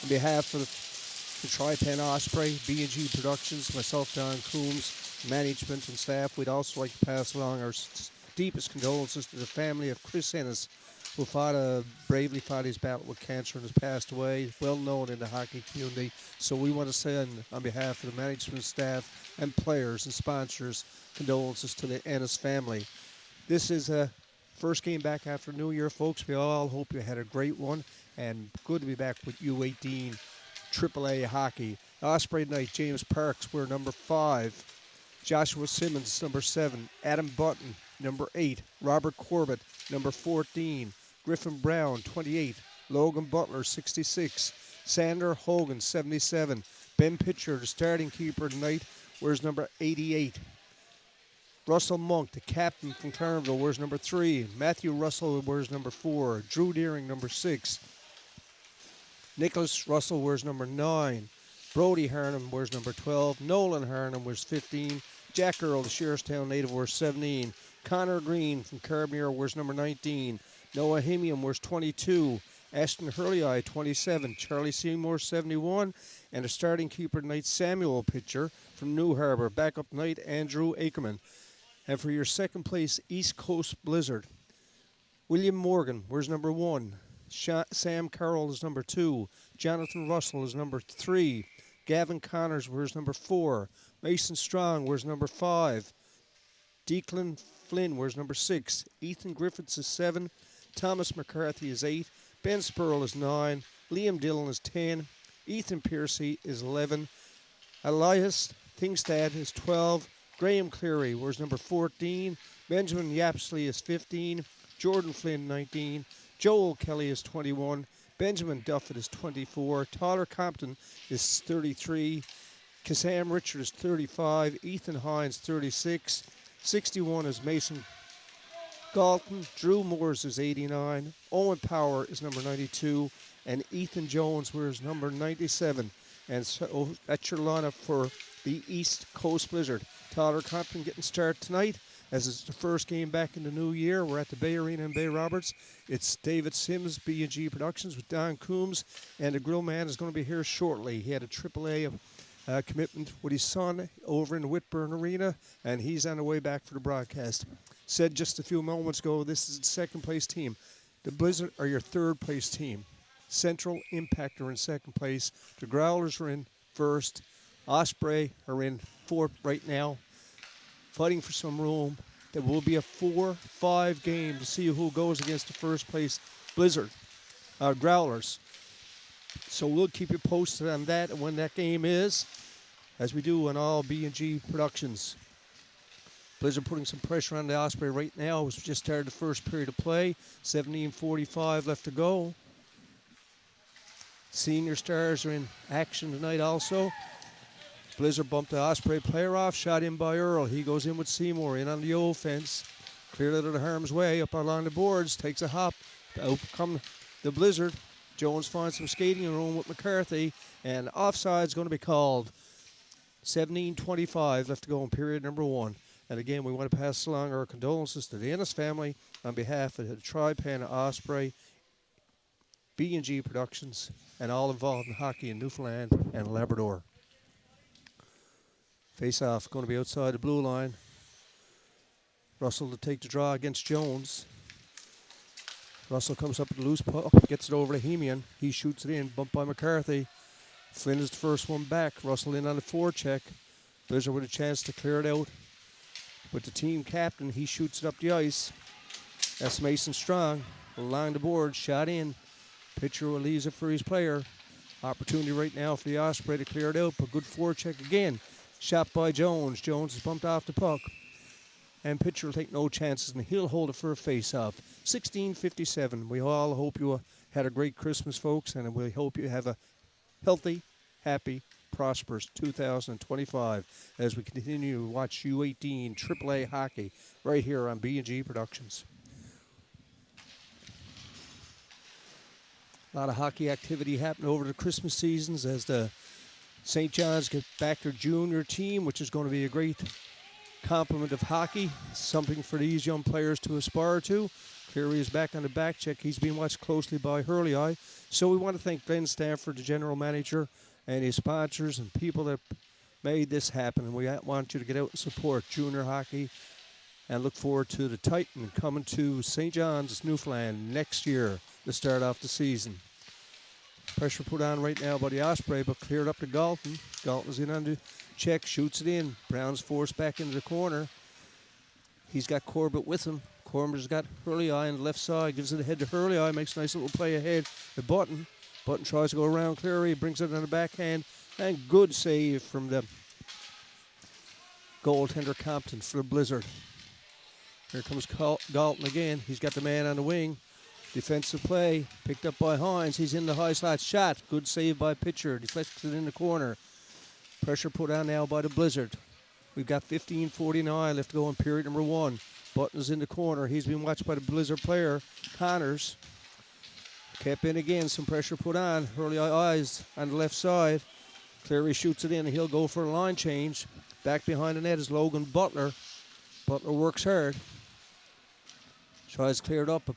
On behalf of the TriPen Osprey, B&G Productions, myself, Don Coombs, management and staff, we'd also like to pass along our deepest condolences to the family of Chris Ennis, who bravely fought his battle with cancer and has passed away, well known in the hockey community. So we want to send, on behalf of the management staff and players and sponsors, condolences to the Ennis family. This is a first game back after New Year, folks. We all hope you had a great one, and good to be back with U18 AAA hockey. Osprey tonight, James Parks, we're number 5. Joshua Simmons, number 7. Adam Button, number 8. Robert Corbett, number 14. Griffin Brown, 28. Logan Butler, 66. Sander Hogan, 77. Ben Pitcher, the starting keeper tonight, wears number 88. Russell Monk, the captain from Clarendon, wears number 3. Matthew Russell wears number 4. Drew Deering, number 6. Nicholas Russell wears number 9. Brody Harnham wears number 12. Nolan Harnham wears 15. Jack Earl, the Shearstown native, wears 17. Connor Green from Carabinier wears number 19. Noah Himium wears 22. Ashton Hurley, 27. Charlie Seymour, 71. And a starting keeper tonight, Samuel Pitcher from New Harbour. Backup tonight, Andrew Ackerman. And for your second place, East Coast Blizzard, William Morgan wears number 1. Sam Carroll is number 2. Jonathan Russell is number 3. Gavin Connors wears number 4. Mason Strong wears number 5. Declan Flynn wears number 6. Ethan Griffiths is 7. Thomas McCarthy is 8. Ben Spurl is 9. Liam Dillon is 10. Ethan Piercy is 11. Elias Thingstad is 12. Graham Cleary wears number 14. Benjamin Yapsley is 15. Jordan Flynn, 19. Joel Kelly is 21. Benjamin Duffett is 24. Tyler Compton is 33. Kazam Richard is 35. Ethan Hines, 36. 61 is Mason Galton. Drew Moores is 89. Owen Power is number 92. And Ethan Jones wears number 97. And so that's your lineup for the East Coast Blizzard. Tyler Compton getting started tonight, as it's the first game back in the new year. We're at the Bay Arena in Bay Roberts. It's David Sims, B&G Productions, with Don Coombs, and the grill man is going to be here shortly. He had a AAA commitment with his son over in the Whitburn Arena, and he's on the way back for the broadcast. Said just a few moments ago, this is the second place team. The Blizzard are your third place team. Central Impact are in second place. The Growlers are in first. Osprey are in fourth right now, fighting for some room. There will be a 4-5 game to see who goes against the first place Blizzard, Growlers. So we'll keep you posted on that and when that game is, as we do on all B&G Productions. Blizzard putting some pressure on the Osprey right now. As we just started the first period of play. 17:45 left to go. Senior Stars are in action tonight also. Blizzard bumped the Osprey player off, shot in by Earl. He goes in with Seymour, in on the offense. Cleared out of the harm's way, up along the boards, takes a hop. Out come the Blizzard. Jones finds some skating room with McCarthy, and offside's going to be called. 17:25 left to go in period number 1. And again, we want to pass along our condolences to the Ennis family on behalf of the TriPen Osprey, B&G Productions, and all involved in hockey in Newfoundland and Labrador. Face-off going to be outside the blue line. Russell to take the draw against Jones. Russell comes up with the loose puck, gets it over to Hemian. He shoots it in, bumped by McCarthy. Flynn is the first one back. Russell in on the forecheck. Blizzard with a chance to clear it out. With the team captain, he shoots it up the ice. That's Mason Strong. Along the board, shot in. Pitcher leaves it for his player. Opportunity right now for the Osprey to clear it out, but good forecheck again. Shot by Jones. Jones is bumped off the puck. And pitcher will take no chances, and he'll hold it for a face-off. 16:57. We all hope you had a great Christmas, folks, and we hope you have a healthy, happy, prosperous 2025 as we continue to watch U18 AAA hockey right here on B&G Productions. A lot of hockey activity happened over the Christmas seasons as the St. John's get back their junior team, which is going to be a great complement of hockey, something for these young players to aspire to. Cleary is back on the back check. He's being watched closely by Hurley Eye. So we want to thank Glenn Stanford, the general manager, and his sponsors and people that made this happen. And we want you to get out and support junior hockey and look forward to the Titan coming to St. John's, Newfoundland next year to start off the season. Pressure put on right now by the Osprey, but cleared up to Galton. Galton's in on the check, shoots it in. Brown's forced back into the corner. He's got Corbett with him. Corbert's got Hurley Eye on the left side, gives it ahead to Hurley Eye, makes a nice little play ahead to Button. Button tries to go around Cleary, brings it on the backhand, and good save from the goaltender Compton for the Blizzard. Here comes Galton again. He's got the man on the wing. Defensive play, picked up by Hines. He's in the high slot shot. Good save by Pitcher. Deflects it in the corner. Pressure put on now by the Blizzard. We've got 15:49 left to go in period number 1. Button's in the corner. He's been watched by the Blizzard player, Connors. Kept in again, some pressure put on. Hurley Eyes on the left side. Cleary shoots it in, and he'll go for a line change. Back behind the net is Logan Butler. Butler works hard. Tries cleared up.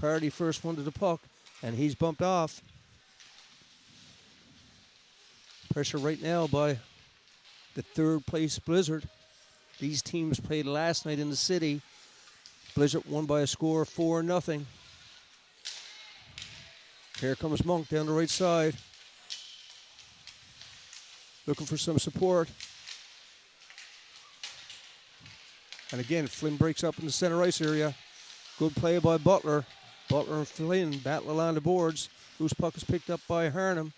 Party first one to the puck, and he's bumped off. Pressure right now by the third place Blizzard. These teams played last night in the city. Blizzard won by a score of 4-0. Here comes Monk down the right side. Looking for some support. And again, Flynn breaks up in the center ice area. Good play by Butler. Butler and Flynn battle along the boards. Loose puck is picked up by Harnham.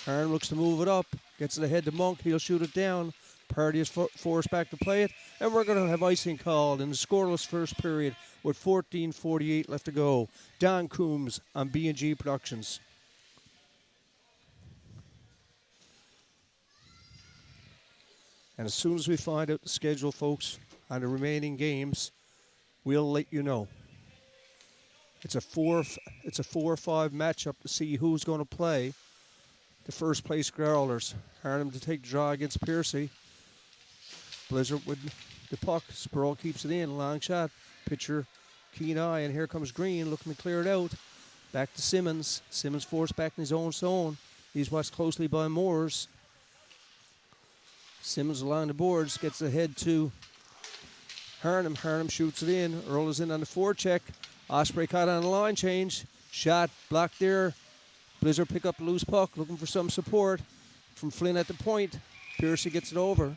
Harnham looks to move it up. Gets it ahead to Monk. He'll shoot it down. Party is forced back to play it. And we're going to have icing called in the scoreless first period with 14:48 left to go. Don Coombs on B&G Productions. And as soon as we find out the schedule, folks, on the remaining games, we'll let you know. It's a 4-5 matchup to see who's going to play the first place Growlers. Harnham to take the draw against Piercy. Blizzard with the puck. Sproul keeps it in. Long shot. Pitcher, keen eye, and here comes Green looking to clear it out. Back to Simmons. Simmons forced back in his own zone. He's watched closely by Moores. Simmons along the boards. Gets ahead to Harnham. Harnham shoots it in. Earl is in on the forecheck. Osprey caught on the line change. Shot blocked there. Blizzard pick up the loose puck, looking for some support from Flynn at the point. Piercy gets it over.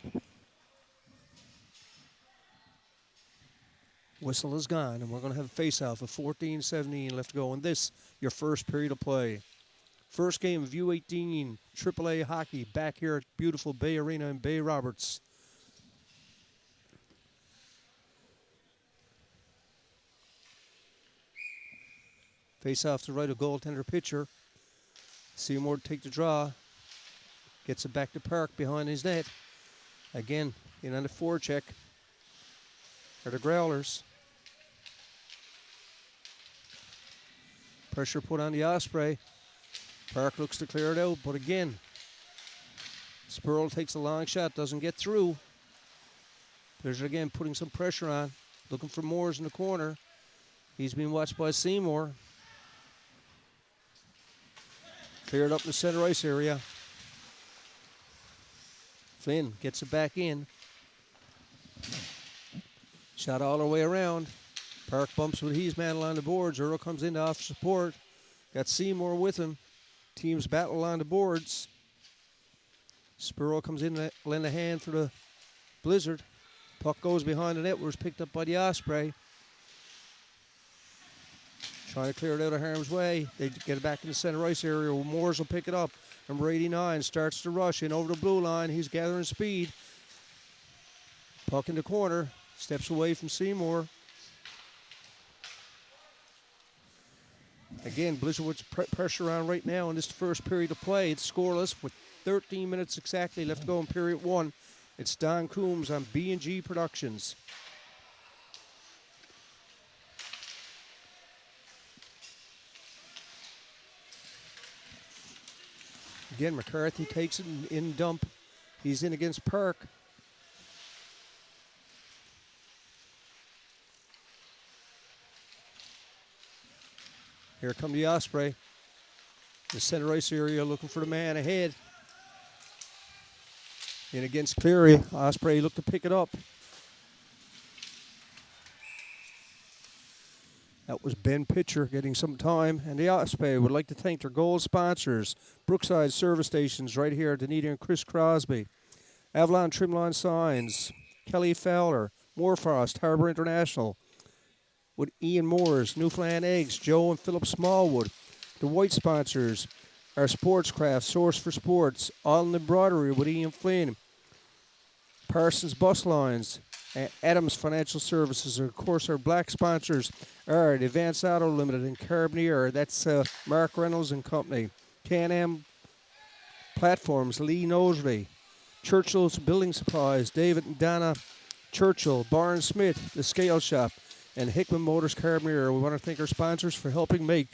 Whistle is gone, and we're going to have a face-off of 14:17 left to go in this, your first period of play. First game of U18 AAA hockey back here at beautiful Bay Arena in Bay Roberts. Face off to right of goaltender Pitcher. Seymour to take the draw. Gets it back to Park behind his net. Again, in on the forecheck are the Growlers. Pressure put on the Osprey. Park looks to clear it out, but again, Spurl takes a long shot, doesn't get through. There's again putting some pressure on. Looking for Moores in the corner. He's being watched by Seymour. Cleared up in the center ice area. Flynn gets it back in. Shot all the way around. Park bumps with his man along the boards. Earl comes in to offer support. Got Seymour with him. Teams battle along the boards. Spurl comes in to lend a hand for the Blizzard. Puck goes behind the net, where it's picked up by the Osprey. Trying to clear it out of Harm's way. They get it back in the center ice area where Moores will pick it up. Number 89 starts to rush in over the blue line. He's gathering speed. Puck in the corner. Steps away from Seymour. Again, Blizzard with pressure on right now in this first period of play. It's scoreless with 13 minutes exactly left to go in period 1. It's Don Coombs on B&G Productions. Again, McCarthy takes it in dump. He's in against Park. Here come the Osprey. The center ice area looking for the man ahead. In against Cleary. Osprey looked to pick it up. That was Ben Pitcher getting some time. And the Osprey would like to thank their gold sponsors. Brookside Service Stations right here at Dunedin and Chris Crosby. Avalon Trimline Signs. Kelly Fowler. Moorfrost. Harbour International. With Ian Moore's Newfoundland Eggs. Joe and Philip Smallwood. The white sponsors are Sportscraft, Source for Sports, Allen Embroidery with Ian Flynn, Parsons Bus Lines, Adams Financial Services, and of course our black sponsors are the Advance Auto Limited and Carabinier. That's Mark Reynolds and Company. Can-Am Platforms, Lee Nosley, Churchill's Building Supplies, David and Donna Churchill, Barnes Smith, The Scale Shop, and Hickman Motors Carabinier. We want to thank our sponsors for helping make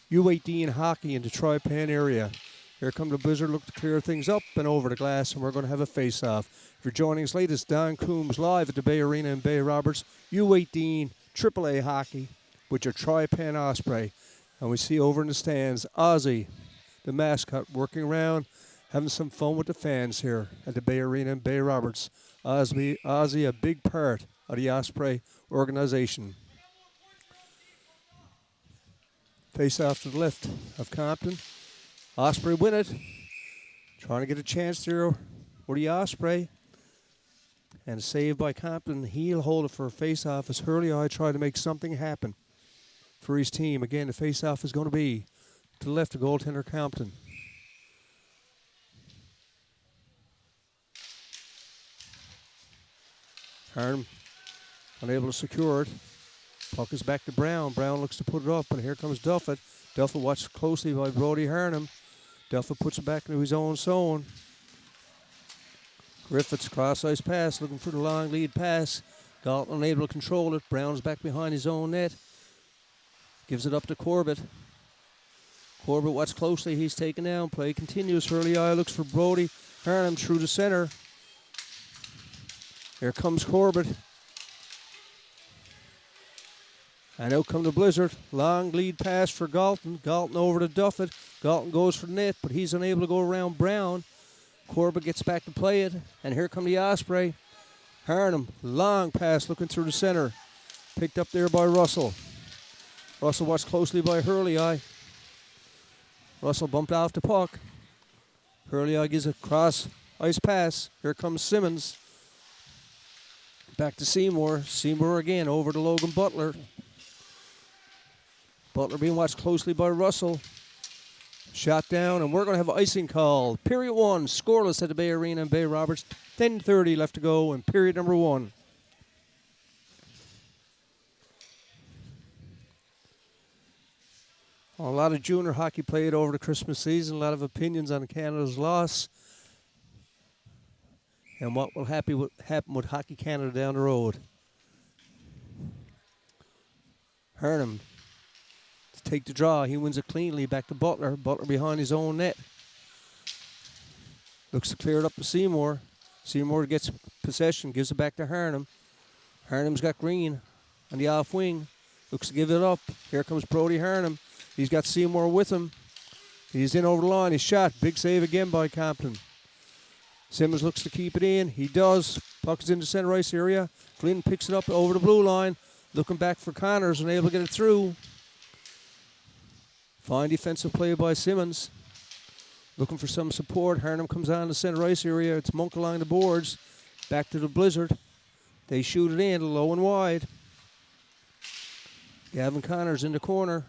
U18 hockey in the TriPen area. Here come the Blizzard, look to clear things up and over the glass, and we're going to have a face-off. If you're joining us late, it's Don Coombs live at the Bay Arena in Bay Roberts. U18 AAA hockey with your TriPen Osprey. And we see over in the stands, Ozzy, the mascot, working around, having some fun with the fans here at the Bay Arena in Bay Roberts. Ozzy, a big part of the Osprey organization. Face off to the left of Compton. Osprey win it. Trying to get a chance there with the Osprey. And save by Compton. He'll hold it for a face-off as Hurley try to make something happen for his team. Again, the face-off is going to be to the left of goaltender Compton. Harnham unable to secure it. Puck is back to Brown. Brown looks to put it up, and here comes Duffett. Duffett watched closely by Brody Harnham. Duffett puts it back into his own zone. Griffiths cross-ice pass, looking for the long lead pass. Galton unable to control it. Brown's back behind his own net. Gives it up to Corbett. Corbett watched closely. He's taken down. Play continues. Hurley looks for Brody Harnham through the center. Here comes Corbett. And out come the Blizzard. Long lead pass for Galton. Galton over to Duffett. Galton goes for the net, but he's unable to go around Brown. Corbett gets back to play it. And here come the Osprey. Harnham, long pass looking through the center. Picked up there by Russell. Russell watched closely by Hurley. Russell bumped off the puck. Hurley gives a cross ice pass. Here comes Simmons. Back to Seymour. Seymour again over to Logan Butler. Butler being watched closely by Russell. Shot down, and we're going to have icing called. Period one, scoreless at the Bay Arena in Bay Roberts. 10:30 left to go in period number one. A lot of junior hockey played over the Christmas season. A lot of opinions on Canada's loss. And what will happen with Hockey Canada down the road. Harnham to take the draw. He wins it cleanly. Back to Butler. Butler behind his own net. Looks to clear it up to Seymour. Seymour gets possession. Gives it back to Harnham. Harnham's got Green on the off wing. Looks to give it up. Here comes Brody Harnham. He's got Seymour with him. He's in over the line. He's shot. Big save again by Compton. Simmons looks to keep it in. He does. Puck is in the center ice area. Flynn picks it up over the blue line. Looking back for Connors and able to get it through. Fine defensive play by Simmons. Looking for some support. Harnham comes on the center ice area. It's Monk along the boards. Back to the Blizzard. They shoot it in low and wide. Gavin Connors in the corner.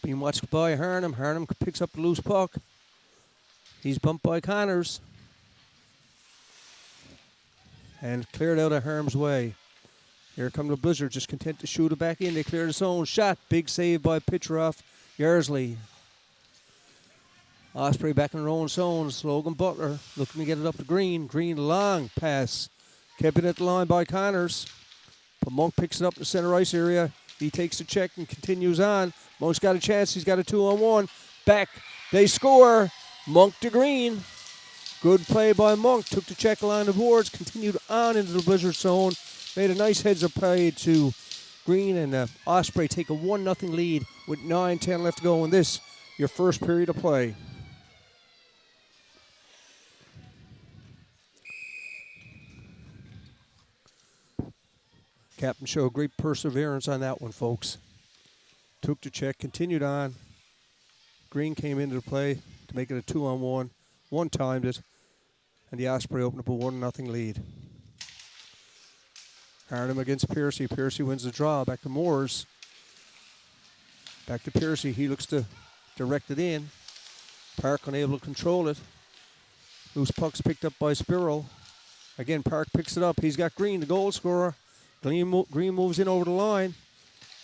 Being watched by Harnham. Harnham picks up the loose puck. He's bumped by Connors. And cleared out of Harm's way. Here come the Blizzard, just content to shoot it back in. They clear the zone. Shot. Big save by pitcher off Yarsley. Osprey back in their own zones. Logan Butler looking to get it up to Green. Green long pass. Kept it at the line by Connors. But Monk picks it up in the center ice area. He takes the check and continues on. Monk's got a chance. He's got a 2-on-1. Back. They score. Monk to Green. Good play by Monk. Took the check along the boards. Continued on into the Blizzard zone. Made a nice heads-up play to Green and Osprey take a 1-0 lead with 9:10 left to go in this, your first period of play. Captain showed great perseverance on that one, folks. Took the check, continued on. Green came into the play to make it a 2-on-1. One-timed it, and the Osprey opened up a 1-0 lead. Harnham against Piercy. Piercy wins the draw. Back to Moores. Back to Piercy. He looks to direct it in. Park unable to control it. Loose puck's picked up by Spiro. Again, Park picks it up. He's got Green, the goal scorer. Green moves in over the line.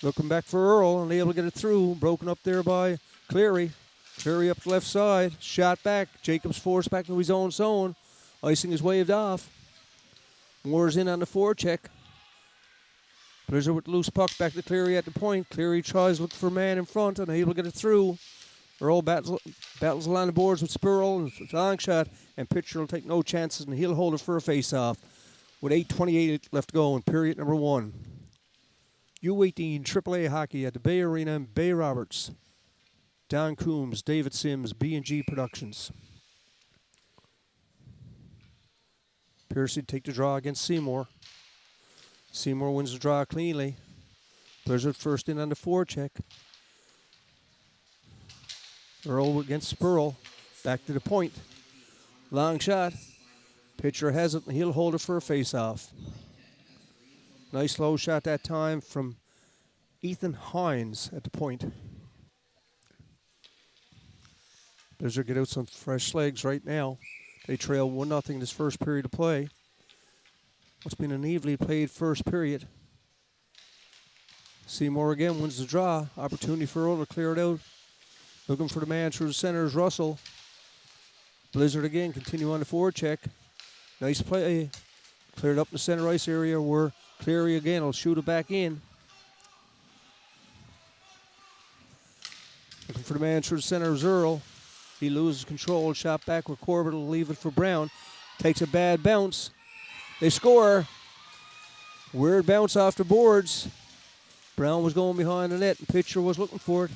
Looking back for Earl, unable to get it through. Broken up there by Cleary. Cleary up the left side. Shot back. Jacobs forced back into his own zone. Icing is waved off. Moore's in on the forecheck. Blizzard with the loose puck back to Cleary at the point. Cleary tries to look for a man in front and able to get it through. Earl battles along the boards with Spurl and it's a long shot, and Pitcher will take no chances and he'll hold it for a face-off with 8:28 left to go in period number 1. U18 AAA hockey at the Bay Arena in Bay Roberts. Don Coombs, David Sims, B&G Productions. Piercy take the draw against Seymour. Seymour wins the draw cleanly. Blizzard first in on the forecheck. Earl against Spurl. Back to the point. Long shot. Pitcher has it and he'll hold it for a face-off. Nice low shot that time from Ethan Hines at the point. Blizzard get out some fresh legs right now. They trail 1-0 this first period of play. What's been an evenly played first period. Seymour again wins the draw. Opportunity for Earl to clear it out. Looking for the man through the center is Russell. Blizzard again continue on the forecheck. Nice play. Cleared up the center ice area where Cleary again will shoot it back in. Looking for the man through the center is Earl. He loses control. Shot back where Corbett will leave it for Brown. Takes a bad bounce. They score. Weird bounce off the boards. Brown was going behind the net and Pitcher was looking for it.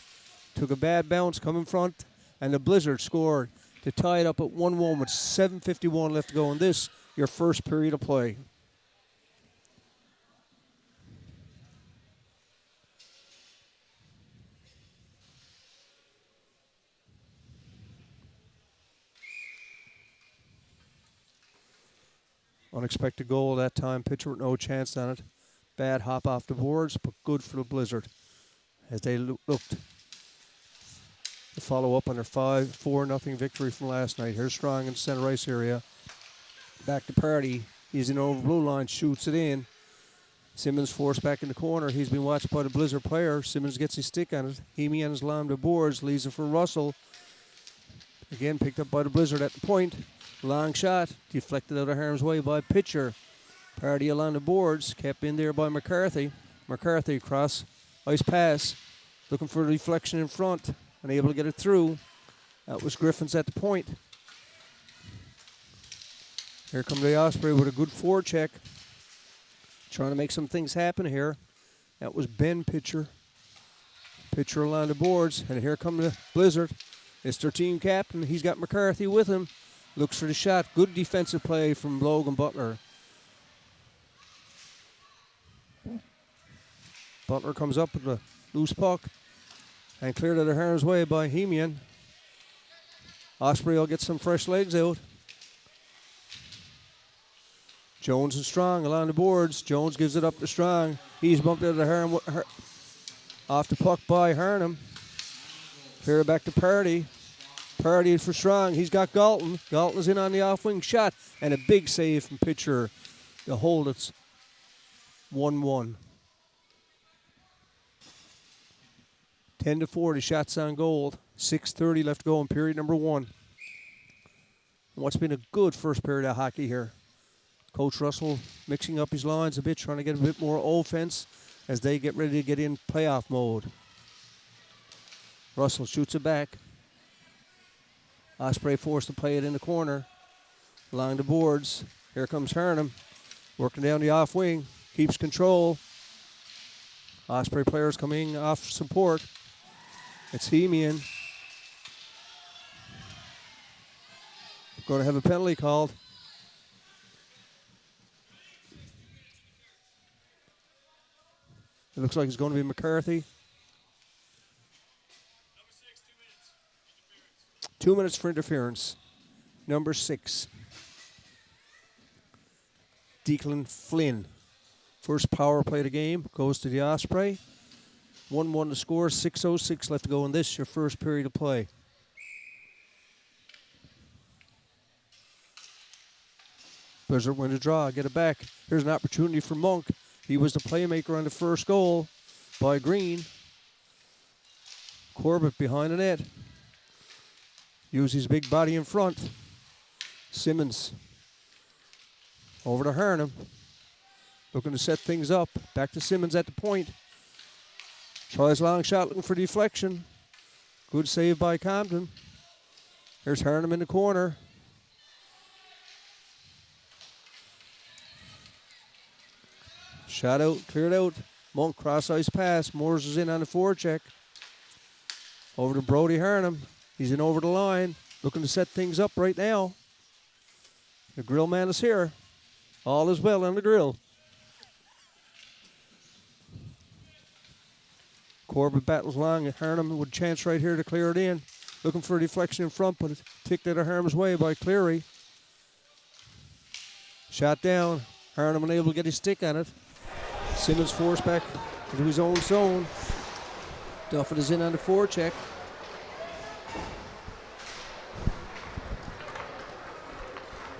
Took a bad bounce, come in front, and the Blizzard scored to tie it up at 1-1 with 7:51 left to go in this, your first period of play. Unexpected goal that time. Pitcher with no chance on it. Bad hop off the boards, but good for the Blizzard as they looked to follow up on their 4-0 victory from last night. Here's Strong in the center ice area. Back to Party. He's in over blue line, shoots it in. Simmons forced back in the corner. He's been watched by the Blizzard player. Simmons gets his stick on it. Hemian's lined the boards, leaves it for Russell. Again, picked up by the Blizzard at the point. Long shot, deflected out of harm's way by Pitcher. Party along the boards, kept in there by McCarthy. McCarthy cross, ice pass, looking for a deflection in front, unable to get it through. That was Griffins at the point. Here comes the Osprey with a good forecheck. Trying to make some things happen here. That was Ben Pitcher. Pitcher along the boards, and here comes the Blizzard. It's their team captain. He's got McCarthy with him. Looks for the shot. Good defensive play from Logan Butler. Butler comes up with a loose puck and cleared out of harm's way by Hemian. Osprey will get some fresh legs out. Jones and Strong along the boards. Jones gives it up to Strong. He's bumped out of the off the puck by Harnham. Clear back to Party. Party for Strong. He's got Galton. Galton's in on the off-wing shot. And a big save from Pitcher to hold it 1-1. 10-4, the shots on goal. 6:30 left to go in period number 1. What's been a good first period of hockey here. Coach Russell mixing up his lines a bit, trying to get a bit more offense as they get ready to get in playoff mode. Russell shoots it back. Osprey forced to play it in the corner. Along the boards. Here comes Harnham. Working down the off wing. Keeps control. Osprey players coming off support. It's Hemian. Going to have a penalty called. It looks like it's going to be McCarthy. 2 minutes for interference. Number 6. Declan Flynn. First power play of the game goes to the Osprey. 1-1 to score, 6:06 left to go in this, your first period of play. Blizzard win the draw, get it back. Here's an opportunity for Monk. He was the playmaker on the first goal by Green. Corbett behind the net. Use his big body in front. Simmons over to Harnham. Looking to set things up. Back to Simmons at the point. Tries long shot looking for deflection. Good save by Compton. Here's Harnham in the corner. Shot out, cleared out. Monk cross-ice pass. Moores is in on the forecheck. Over to Brody Harnham. He's in over the line. Looking to set things up right now. The grill man is here. All is well on the grill. Corbett battles long. Harnham with a chance right here to clear it in. Looking for a deflection in front, but it's kicked out of Harnham's way by Cleary. Shot down. Harnham unable to get his stick on it. Simmons forced back into his own zone. Duffin is in on the forecheck.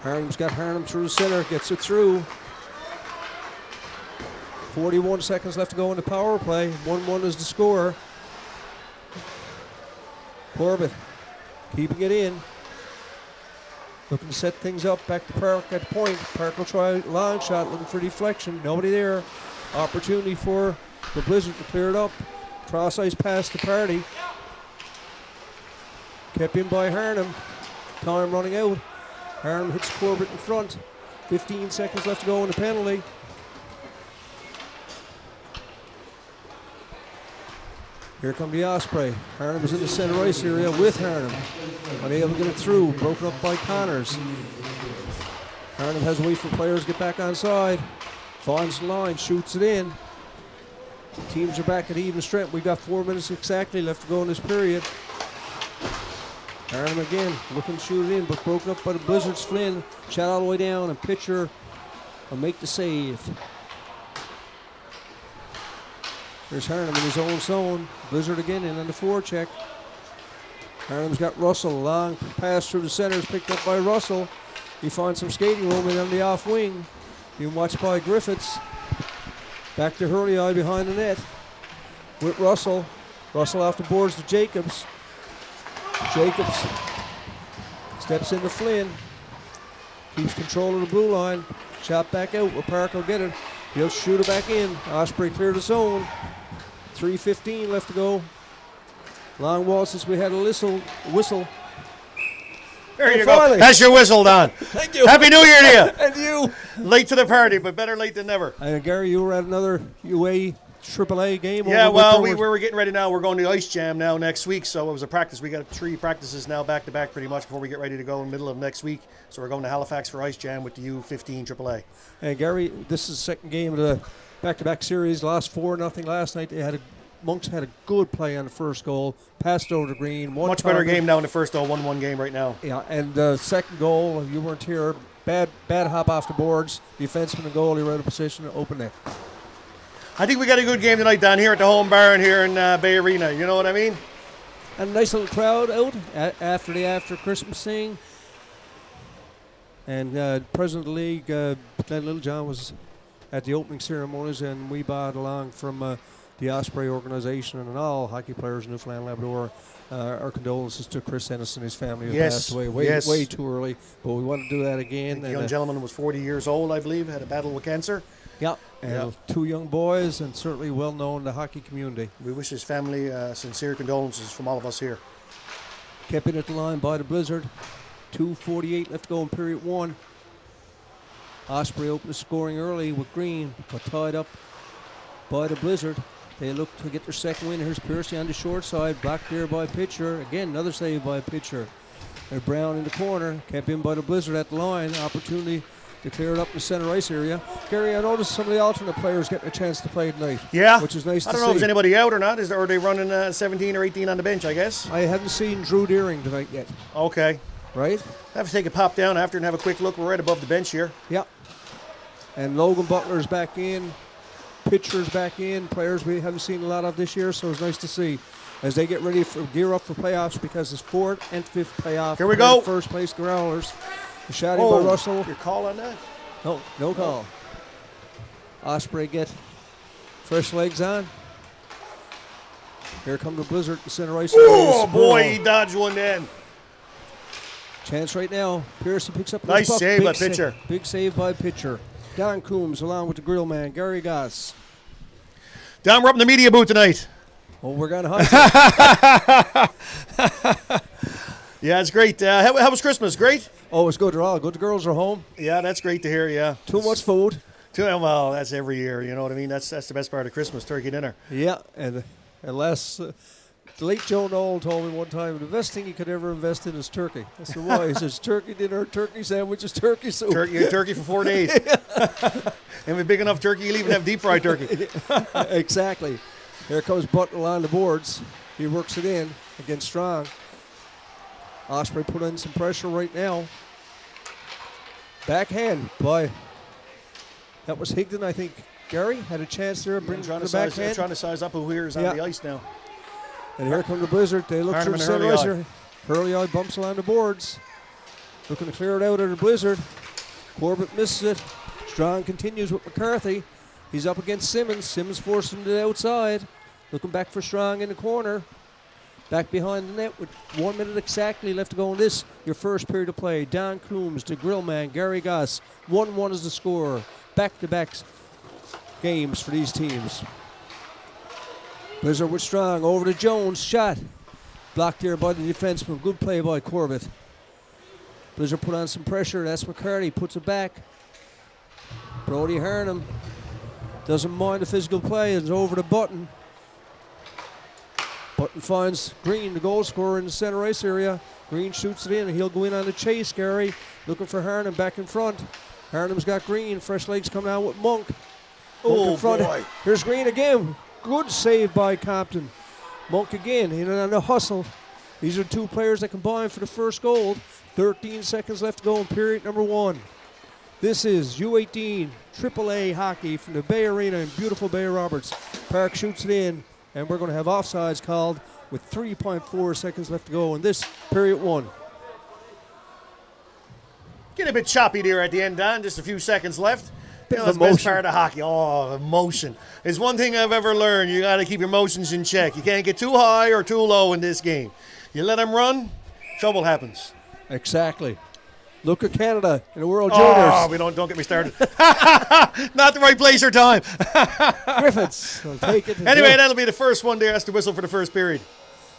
Harnham's got Harnham through the center, gets it through. 41 seconds left to go in the power play. 1-1 is the score. Corbett keeping it in. Looking to set things up. Back to Park at the point. Park will try a long shot, looking for deflection. Nobody there. Opportunity for the Blizzard to clear it up. Cross-ice pass to Party. Kept in by Harnham. Time running out. Harnham hits Corbett in front. 15 seconds left to go in the penalty. Here come the Osprey. Harnham is in the center ice area with Harnham. Unable to get it through. Broken up by Connors. Harnham has to wait for players to get back on side. Finds the line, shoots it in. Teams are back at even strength. We've got 4 minutes exactly left to go in this period. Harnham again, looking to shoot it in, but broken up by the Blizzards. Flynn, shot all the way down, and pitcher will make the save. There's Harnham in his own zone. Blizzard again in on the forecheck. Harnham's got Russell. Long pass through the center is picked up by Russell. He finds some skating room in on the off wing. Being watched by Griffiths. Back to Hurley behind the net with Russell. Russell off the boards to Jacobs. Jacobs steps into Flynn. Keeps control of the blue line. Shot back out where Park will get it. He'll shoot it back in. Osprey cleared the zone. 3:15 left to go. Long while since we had a whistle. There you go. That's your whistle, Don. Thank you. Happy New Year to you. And you. Late to the party, but better late than never. And Gary, you were at another UA AAA game. Yeah, well, we're getting ready now. We're going to Ice Jam now next week, so it was a practice. We got 3 practices now back to back pretty much before we get ready to go in the middle of next week. So we're going to Halifax for Ice Jam with the U15 AAA. And Gary, this is the second game of the back-to-back series. Lost 4-0 last night. Monks had a good play on the first goal. Passed over to Green. Much better game now in the first 1-1 game right now. Yeah, and the second goal, you weren't here. Bad hop off the boards. Defenseman and goalie right in position to open net. I think we got a good game tonight down here at the home barn here in Bay Arena. You know what I mean? And a nice little crowd out after the after Christmas thing. And President of the League, Glenn Littlejohn, was at the opening ceremonies, and we bowed along from the Osprey organization and all hockey players in Newfoundland and Labrador. Our condolences to Chris Ennis and his family who passed away way too early. But we want to do that again. The young gentleman was 40 years old, I believe, had a battle with cancer. Yeah, and 2 young boys, and certainly well known in the hockey community. We wish his family sincere condolences from all of us here. Kept in at the line by the Blizzard. 2:48 left to go in period 1. Osprey opened the scoring early with Green, but tied up by the Blizzard. They look to get their second win. Here's Piercy on the short side. Blocked there by pitcher. Again, another save by pitcher. And Brown in the corner. Kept in by the Blizzard at the line. Opportunity to clear it up in the center ice area. Gary, I noticed some of the alternate players getting a chance to play tonight. Yeah. Which is nice to see. I don't know if there's anybody out or not. Are they running 17 or 18 on the bench, I guess? I haven't seen Drew Deering tonight yet. Okay. Right? I have to take a pop down after and have a quick look. We're right above the bench here. Yeah. And Logan Butler's back in. Pitchers back in. Players we haven't seen a lot of this year, so it's nice to see as they get ready for gear up for playoffs because it's fourth and fifth playoff. Here we go. First place Growlers. A shot in by Russell. Your call on that? No call. Osprey get fresh legs on. Here come the Blizzard, the center ice. Oh, boy, he dodged one then. Chance right now. Pearson picks up. Nice save by pitcher. Big save by pitcher. Don Coombs along with the grill man, Gary Goss. Don, we're up in the media booth tonight. Oh, we're going to hunt. Yeah, it's great. How was Christmas? Great? Oh, it's good. They're all good. The girls are home. Yeah, that's great to hear, yeah. Too much food. Well, that's every year, you know what I mean? That's the best part of Christmas, turkey dinner. Yeah, and unless the late Joe Noel told me one time, the best thing you could ever invest in is turkey. I said, why? He says, turkey dinner, turkey sandwiches, turkey soup. Turkey for 4 days. And with big enough turkey, you'll even have deep fried turkey. Exactly. Here comes Butler on the boards. He works it in against Strong. Osprey put in some pressure right now. Backhand by, that was Higdon, I think. Gary had a chance there. Brings the backhand. Trying to size up who here is on the ice now. And here come the Blizzard. They look for the center icer. Hurley bumps along the boards. Looking to clear it out of the Blizzard. Corbett misses it. Strong continues with McCarthy. He's up against Simmons. Simmons forced him to the outside. Looking back for Strong in the corner. Back behind the net with 1 minute exactly left to go in this, your first period of play. Don Coombs, the grill man, Gary Goss. 1-1 is the score. Back-to-back games for these teams. Blizzard with Strong. Over to Jones. Shot. Blocked here by the defenseman. Good play by Corbett. Blizzard put on some pressure. That's McCarty. Puts it back. Brody Hernham doesn't mind the physical play. It's over to Button. Button finds Green, the goal scorer in the center ice area. Green shoots it in, and he'll go in on the chase, Gary. Looking for Hernham back in front. Hernham's got Green. Fresh legs coming out with Monk. Monk in front. Boy. Here's Green again. Good save by Compton. Monk again, in on the hustle. These are two players that combine for the first goal. 13 seconds left to go in period number 1. This is U18 AAA hockey from the Bay Arena in beautiful Bay Roberts. Park shoots it in, and we're going to have offsides called with 3.4 seconds left to go in this period 1. Getting a bit choppy there at the end, Don. Just a few seconds left. That's the best part of hockey. Oh, emotion. It's one thing I've ever learned. You got to keep your emotions in check. You can't get too high or too low in this game. You let them run, trouble happens. Exactly. Look at Canada in the World Juniors. Oh, don't get me started. Not the right place or time. Griffiths will take it. Anyway, that'll be the first one there. That's the whistle for the first period.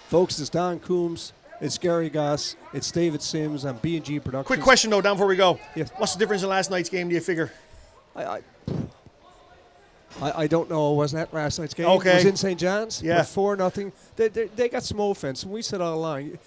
Folks, it's Don Coombs. It's Gary Goss. It's David Sims on B&G Productions. Quick question, though, Don, before we go. Yes. What's the difference in last night's game, do you figure? I don't know. Wasn't that last night's game? Okay. It was in St. John's. Yeah. 4-0. They got some offense, and we said all along.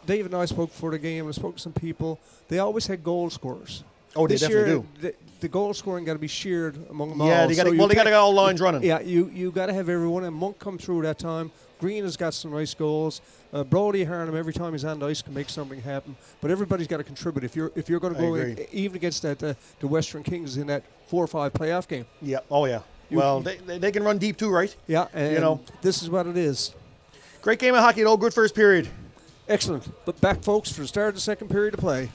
David and I spoke before the game, and I spoke to some people. They always had goal scorers. Oh, they definitely do. The goal scoring got to be shared among them all. Yeah, they got to get all lines running. Yeah, you got to have everyone. And Monk come through that time. Green has got some nice goals. Brody Hernham, every time he's on the ice, can make something happen. But everybody's got to contribute. If you're going to go even against that the Western Kings in that 4-5 playoff game. Yeah. Oh yeah. They can run deep too, right? Yeah. And this is what it is. Great game of hockey. Good first period. Excellent. But back, folks, for the start of the second period of play.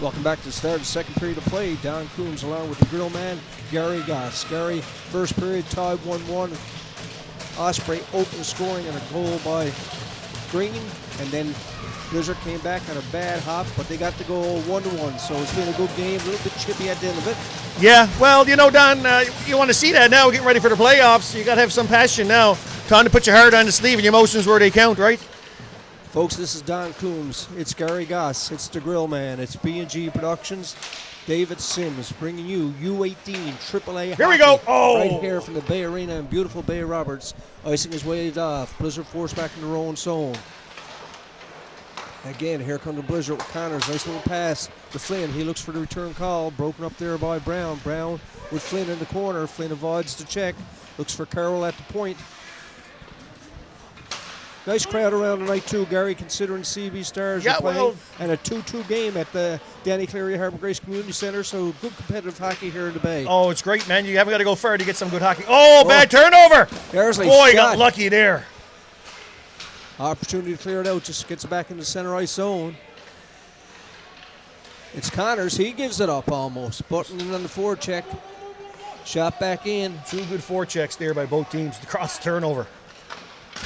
Welcome back to the start of the second period of play. Don Coombs along with the grill man, Gary Goss. Gary, first period, tied 1-1. Osprey opened scoring and a goal by Green. And then Blizzard came back on a bad hop, but they got the goal 1-1. So it's been a good game, a little bit chippy at the end of it. Yeah, well, you know, Don, you want to see that now, getting ready for the playoffs. You got to have some passion now. Time to put your heart on the sleeve and your emotions where they count, right? Folks, this is Don Coombs. It's Gary Goss. It's the Grill Man. It's B&G Productions. David Sims bringing you U18 AAA Here we go. Oh! Right here from the Bay Arena in beautiful Bay Roberts. Icing is waved off. Blizzard forced back in their own zone. Again, here comes the Blizzard with Connors. Nice little pass to Flynn. He looks for the return call. Broken up there by Brown. Brown with Flynn in the corner. Flynn avoids the check. Looks for Carroll at the point. Nice crowd around tonight, too, Gary, considering CB Stars are playing. And a 2-2 game at the Danny Cleary Harbour Grace Community Centre, so good competitive hockey here in the Bay. Oh, it's great, man. You haven't got to go far to get some good hockey. Oh, bad turnover. Boy, you got lucky there. Opportunity to clear it out, just gets it back in the center ice zone. It's Connors. He gives it up almost. Button in on the forecheck. Shot back in. 2 good forechecks there by both teams to cross the turnover.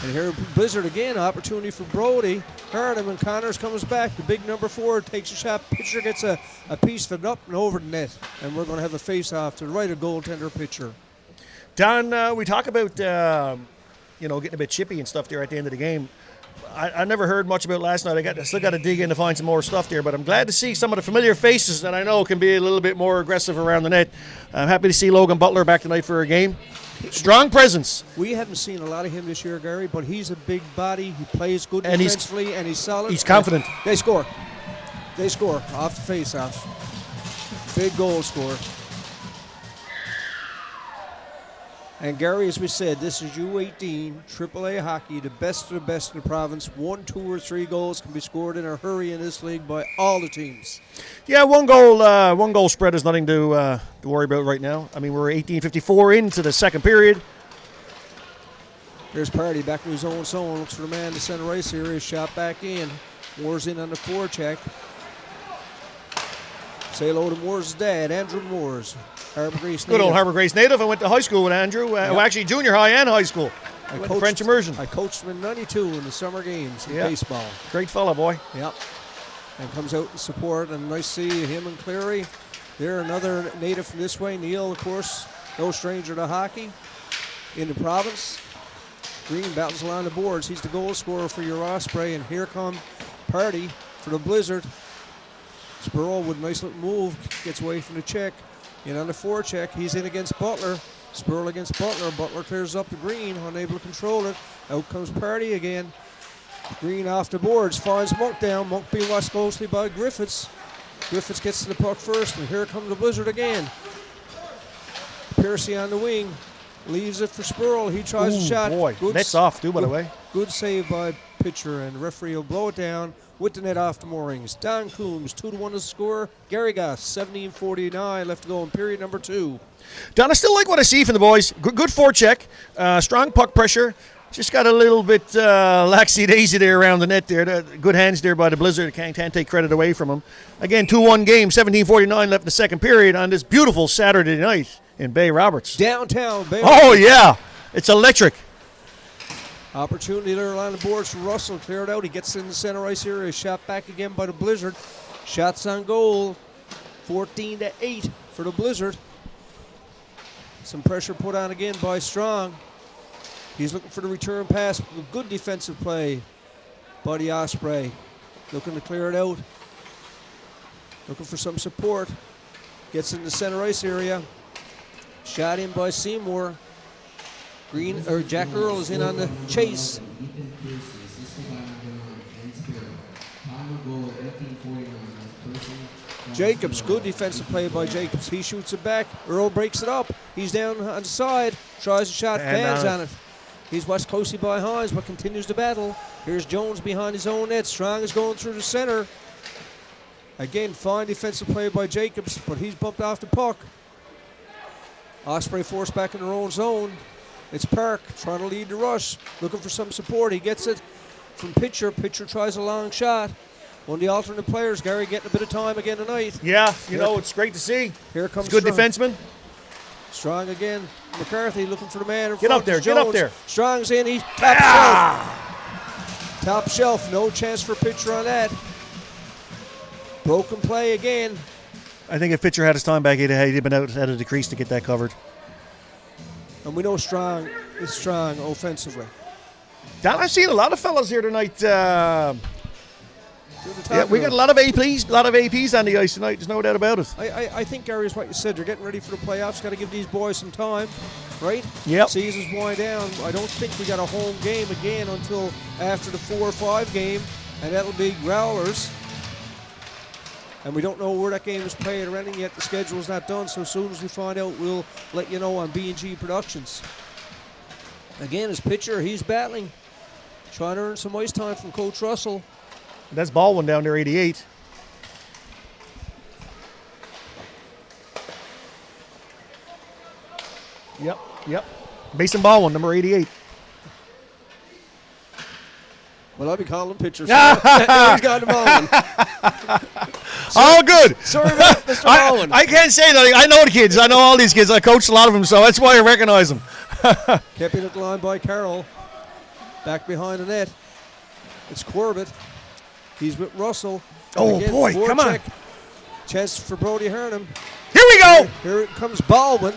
And here Blizzard again, opportunity for Brody. Hernham and Connors comes back. The big number 4 takes a shot. Pitcher gets a piece of it up and over the net. And we're going to have a face-off to the right of goaltender pitcher. Don, we talk about, getting a bit chippy and stuff there at the end of the game. I never heard much about last night. I still got to dig in to find some more stuff there. But I'm glad to see some of the familiar faces that I know can be a little bit more aggressive around the net. I'm happy to see Logan Butler back tonight for a game. Strong presence. We haven't seen a lot of him this year, Gary, but he's a big body. He plays good defensively, and he's solid. He's confident. They score. They score off the face-off. Big goal score. And Gary, as we said, this is U18 AAA hockey, the best of the best in the province. 1, 2, or 3 goals can be scored in a hurry in this league by all the teams. Yeah, one goal spread is nothing to worry about right now. I mean, we're 18:54 into the second period. There's Party back in his own zone. Looks for the man in the center ice area. Shot back in. Moore's in on the forecheck. Say hello to Moore's dad, Andrew Moore's. Harbour Grace native. Good old Harbour Grace native. I went to high school with Andrew. Well, actually, junior high and high school. I went to French immersion. I coached him in '92 in the summer games in baseball. Great fella, boy. Yep. And comes out in support. And nice to see him and Cleary. They're another native from this way. Neil, of course, no stranger to hockey in the province. Green battles along the boards. He's the goal scorer for your Osprey. And here come Party for the Blizzard. Spurl with a nice little move. Gets away from the check. In on the forecheck, he's in against Butler. Spurl against Butler. Butler clears up the Green, unable to control it. Out comes Party again. Green off the boards, finds Monk down. Monk being watched closely by Griffiths. Griffiths gets to the puck first, and here comes the Blizzard again. Piercy on the wing, leaves it for Spurl. He tries a shot. Boy, net's off too, by the way. Good save by pitcher, and the referee will blow it down with the net off the moorings. Don Coombs, 2-1 to score. Gary Goss, 17:49 left to go in period number 2. Don, I still like what I see from the boys. Good forecheck, strong puck pressure. Just got a little bit laxy-daisy there around the net there. Good hands there by the Blizzard. Can't take credit away from them. Again, 2-1 game, 17:49 left in the second period on this beautiful Saturday night in Bay Roberts. Downtown Bay Roberts. Oh, yeah. It's electric. Opportunity there along the boards for Russell. Cleared out. He gets in the center ice area. Shot back again by the Blizzard. Shots on goal. 14-8 for the Blizzard. Some pressure put on again by Strong. He's looking for the return pass. Good defensive play by the Osprey. Looking to clear it out. Looking for some support. Gets in the center ice area. Shot in by Seymour. Jack Earl is in on the chase. Jacobs, good defensive play by Jacobs. He shoots it back. Earl breaks it up. He's down on the side. Tries a shot, fans on it. He's watched closely by Hines, but continues to battle. Here's Jones behind his own net. Strong is going through the center. Again, fine defensive play by Jacobs, but he's bumped off the puck. Osprey forced back in their own zone. It's Park trying to lead the rush, looking for some support. He gets it from Pitcher. Pitcher tries a long shot. One of the alternate players, Gary, getting a bit of time again tonight. Yeah, it's great to see. Here comes Good Strong. defenseman. Strong again. McCarthy looking for the man in Get front. up there, It's get up Jones. there. Strong's in. He's top shelf. Top shelf. No chance for Pitcher on that. Broken play again. I think if Pitcher had his time back, he'd have been out of the crease to get that covered. And we know Strong is strong offensively. Dan, I've seen a lot of fellas here tonight. Yeah, We got a lot of APs on the ice tonight. There's no doubt about it. I think, Gary, is what you said. They're getting ready for the playoffs. Got to give these boys some time, right? Yep. Season's winding down. I don't think we got a home game again until after the 4 or 5 game, and that'll be Growlers. And we don't know where that game is played or anything yet. The schedule's not done, so as soon as we find out, we'll let you know on B&G Productions. Again, his pitcher, he's battling, trying to earn some ice time from Coach Russell. That's Baldwin down there, 88. Yep. Mason Baldwin, number 88. Well, I'll be calling pitchers. He's got the Baldwin. All good. Sorry about Mr. Baldwin. I can't say nothing. I know the kids. I know all these kids. I coached a lot of them, so that's why I recognize them. Kept in at the line by Carroll. Back behind the net. It's Corbett. He's with Russell. Oh, again, boy, come on. Chance for Brody Hernham. Here we go. Here it comes Baldwin.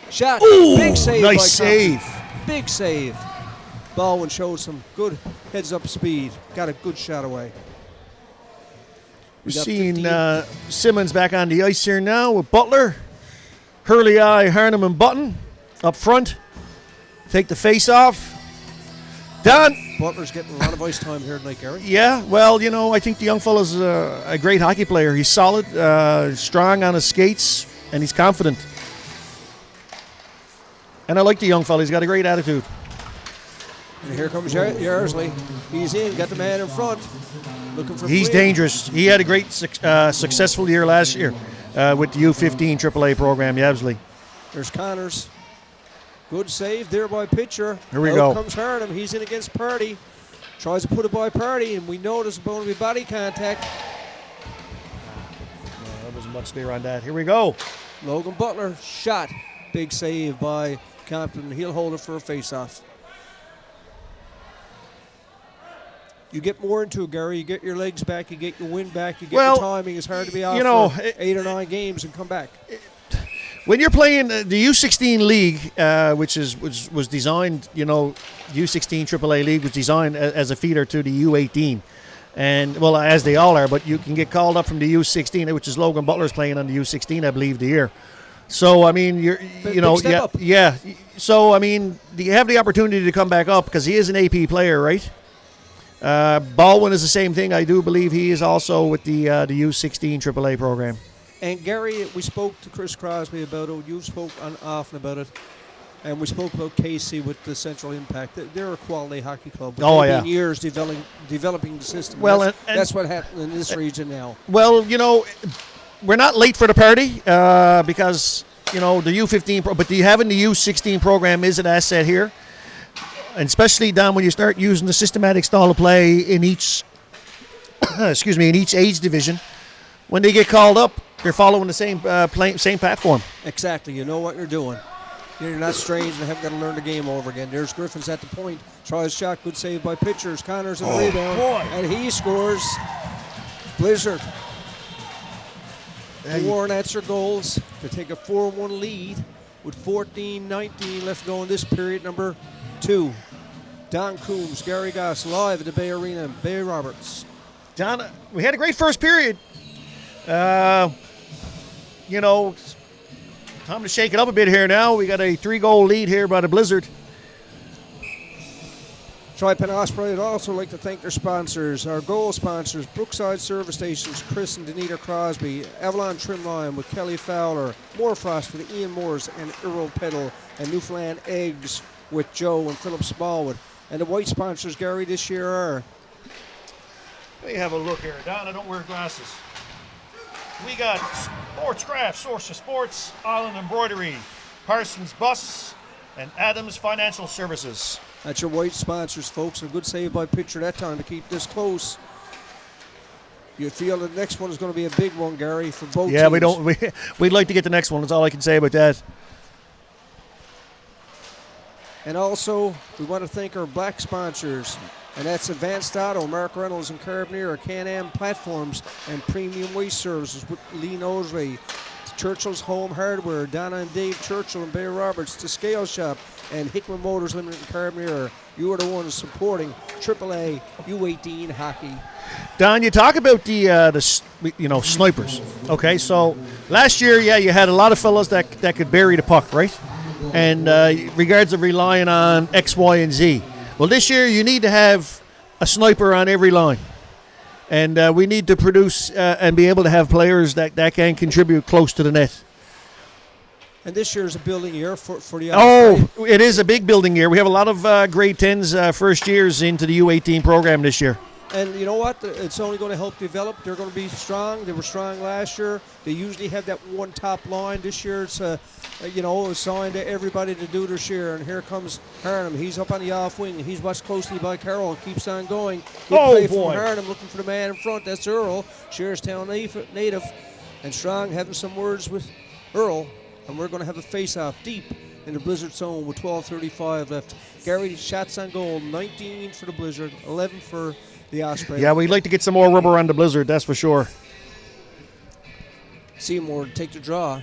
Shot. Ooh, Big save nice by save. Thompson. Big save. Baldwin showed some good heads-up speed. Got a good shot away. We're seeing Simmons back on the ice here now with Butler. Hurley, Hernam, and Button up front. Take the face off. Don. Butler's getting a lot of ice time here tonight, Gary. Yeah, well, I think the young fella's a great hockey player. He's solid, strong on his skates, and he's confident. And I like the young fella. He's got a great attitude. And here comes Yarsley. He's in, got the man in front. Looking for He's Flynn. dangerous. He had a great, successful year last year with the U15 AAA program, Yabsley. There's Connors. Good save there by Pitcher. Here we Out go. comes Hernam. He's in against Purdy. Tries to put it by Purdy, and we know there's going to be body contact. There wasn't much there on that. Here we go. Logan Butler shot. Big save by Compton. He'll hold it for a face-off. You get more into it, Gary. You get your legs back. You get your wind back. You get your timing. It's hard to be out for 8 or 9 games and come back. When you're playing the U16 league, which was designed, U16 AAA league was designed as a feeder to the U18, and well, as they all are. But you can get called up from the U16, which is Logan Butler's playing on the U16, I believe, the year. So I mean, yeah. So I mean, you have the opportunity to come back up because he is an AP player, right? Baldwin is the same thing. I do believe he is also with the U16 AAA program. And Gary, we spoke to Chris Crosby about it. You spoke often about it. And we spoke about Casey with the Central Impact. They're a quality hockey club. But they've been years developing the system. Well, that's what happened in this region now. Well, we're not late for the party because, the U15, but having the U16 program is an asset here. And especially, Don, when you start using the systematic style of play in each, in each age division, when they get called up, they're following the same platform. Exactly. You know what you're doing. You're not strange and haven't got to learn the game over again. There's Griffins at the point. Tries shot. Good save by pitchers. Connors on the rebound. Boy. And he scores. Blizzard. Warren answer goals to take a 4-1 lead with 14-19 left to go in this period number 2. Don Coombs, Gary Goss, live at the Bay Arena, Bay Roberts. Don, we had a great first period. Time to shake it up a bit here now. We got a 3-goal lead here by the Blizzard. TriPen Osprey would also like to thank their sponsors, our goal sponsors, Brookside Service Stations, Chris and Danita Crosby, Avalon Trimline with Kelly Fowler, Moorfrost with Ian Moores and Earl Peddle, and Newfoundland Eggs with Joe and Philip Smallwood. And the white sponsors, Gary, this year are... Let me have a look here. Don, I don't wear glasses. We got Sports Craft, Source of Sports, Island Embroidery, Parsons Bus, and Adams Financial Services. That's your white sponsors, folks. A good save by pitcher that time to keep this close. You feel the next one is going to be a big one, Gary, for both Yeah, teams. we'd like to get the next one. That's all I can say about that. And also, we want to thank our black sponsors, and that's Advanced Auto, Mark Reynolds and Carabiner, Can-Am Platforms, and Premium Waste Services with Lee Nosray, Churchill's Home Hardware, Donna and Dave Churchill and Bay Roberts, The Scale Shop, and Hickman Motors Limited and Carabiner. You are the ones supporting AAA U18 hockey. Don, you talk about the snipers. Okay, so last year, you had a lot of fellas that could bury the puck, right? And regards of relying on X, Y, and Z. Well, this year you need to have a sniper on every line. And we need to produce and be able to have players that can contribute close to the net. And this year is a building year for the Osprey. It is a big building year. We have a lot of grade 10s first years into the U18 program this year. And you know what? It's only going to help develop. They're going to be strong. They were strong last year. They usually have that one top line. This year it's assigned to everybody to do their share. And here comes Harnham. He's up on the off wing. He's watched closely by Carroll. Keeps on going. Good play from Harnham, looking for the man in front. That's Earl, Shearstown native. And Strong having some words with Earl. And we're going to have a face-off deep in the Blizzard zone with 12:35 left. Gary, shots on goal, 19 for the Blizzard, 11 for the Osprey. Yeah, we'd like to get some more rubber on the Blizzard, that's for sure. Seymour take the draw.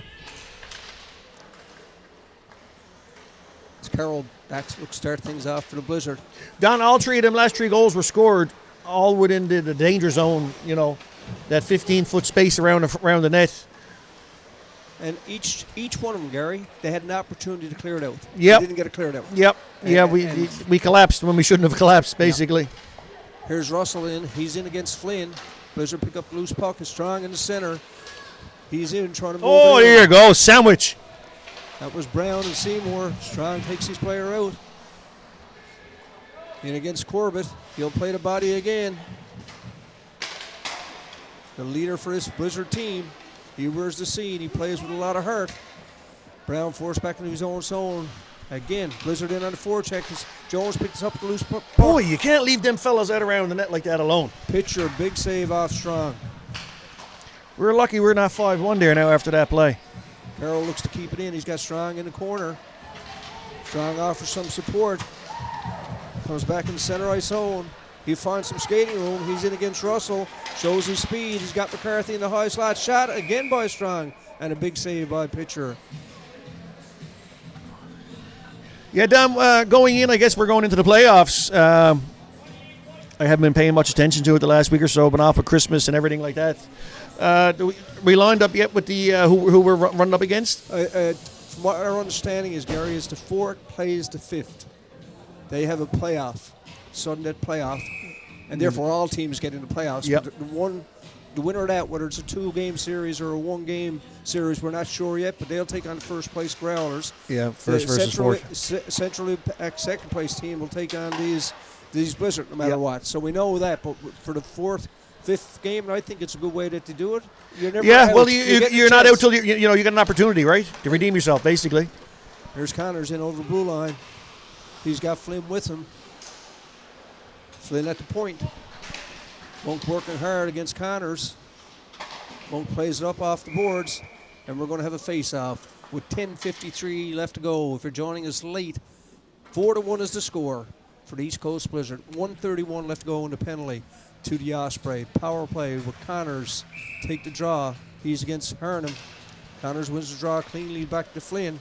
It's Carroll back to start things off for the Blizzard. Don, all three of them last three goals were scored all within the danger zone, that 15-foot space around the net. And each one of them, Gary, they had an opportunity to clear it out. Yep. They didn't get it cleared out. Yep. We collapsed when we shouldn't have collapsed, basically. Yep. Here's Russell in. He's in against Flynn. Blizzard pick up the loose puck. Is Strong in the center. He's in trying to move. Oh, there you go. Sandwich. That was Brown and Seymour. Strong takes his player out. In against Corbett. He'll play the body again. The leader for this Blizzard team. He wears the scene. He plays with a lot of heart. Brown forced back into his own zone. Again, Blizzard in on the forecheck. Jones picks up the loose puck. Boy, you can't leave them fellas out around the net like that alone. Pitcher, big save off Strong. We're lucky we're not 5-1 there now after that play. Carroll looks to keep it in. He's got Strong in the corner. Strong offers some support. Comes back in the center ice zone. He finds some skating room. He's in against Russell. Shows his speed. He's got McCarthy in the high slot. Shot again by Strong. And a big save by Pitcher. Yeah, Dom, going in, I guess we're going into the playoffs. I haven't been paying much attention to it the last week or so. Been off of Christmas and everything like that. We lined up yet with the who we're running up against? From what our understanding is, Gary, is the fourth plays the fifth. They have a playoff. Sudden net playoff, and therefore all teams get into playoffs. Yep. But the winner of that, whether it's a 2-game series or a 1-game series, we're not sure yet, but they'll take on first place Growlers. Yeah, first versus fourth. Central Impact second place team will take on these Blizzard no matter what. So we know that, but for the fourth, fifth game, I think it's a good way to do it. You're never out. Well, you're not out till you get an opportunity, right, to redeem yourself, basically. Here's Connors in over the blue line. He's got Flynn with him. Flynn at the point. Monk working hard against Connors. Monk plays it up off the boards, and we're going to have a face-off with 10:53 left to go. If you're joining us late, 4-1 is the score for the East Coast Blizzard. 1:31 left to go in the penalty to the Osprey. Power play with Connors take the draw. He's against Harnham. Connors wins the draw cleanly back to Flynn.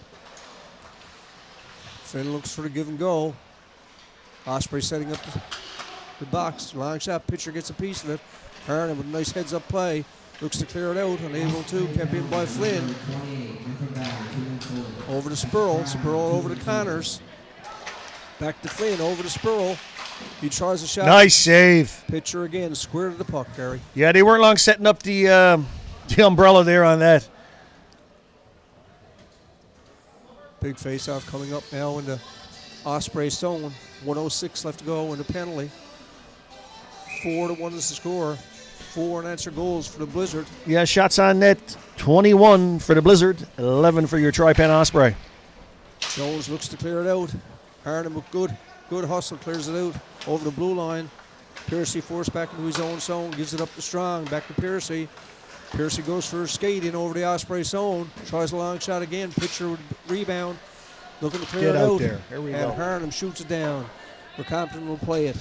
Flynn looks for the give and go. Osprey setting up the box. Long shot. Pitcher gets a piece of it. Harnham with a nice heads-up play. Looks to clear it out. Unable to. Kept in by Flynn. Over to Spurl. Spurl over to Connors. Back to Flynn. Over to Spurl. He tries a shot. Nice save. Pitcher again. Square to the puck, Gary. Yeah, they weren't long setting up the umbrella there on that. Big face-off coming up now in the Osprey zone. 1:06 left to go in the penalty. 4-1 is the score. 4 unanswered goals for the Blizzard. Yeah, shots on net, 21 for the Blizzard, 11 for your TriPen Osprey. Jones looks to clear it out. Harnham with good hustle, clears it out over the blue line. Piercy forced back into his own zone, gives it up to Strong, back to Piercy. Piercy goes for a skate in over the Osprey zone, tries a long shot again, pitcher would rebound, looking to clear Get it out out. there. Here we and go. Harnham shoots it down. Rockhampton will play it.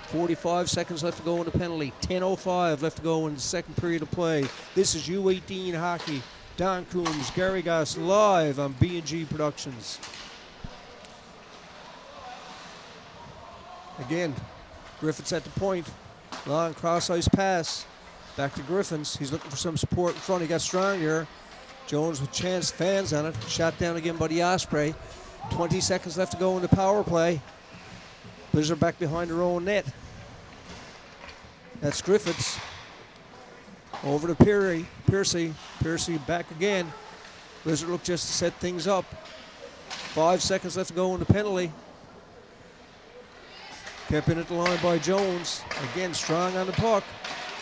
45 seconds left to go in the penalty. 10:05 left to go in the second period of play. This is U18 hockey. Don Coombs, Gary Goss, live on B&G Productions. Again, Griffiths at the point. Long cross-ice pass. Back to Griffiths. He's looking for some support in front. He got Strong here. Jones with chance, fans on it. Shot down again by the Osprey. 20 seconds left to go in the power play. Blizzard back behind their own net. That's Griffiths. Over to Piercy. Piercy back again. Blizzard look just to set things up. 5 seconds left to go in the penalty. Kept in at the line by Jones. Again, Strong on the puck.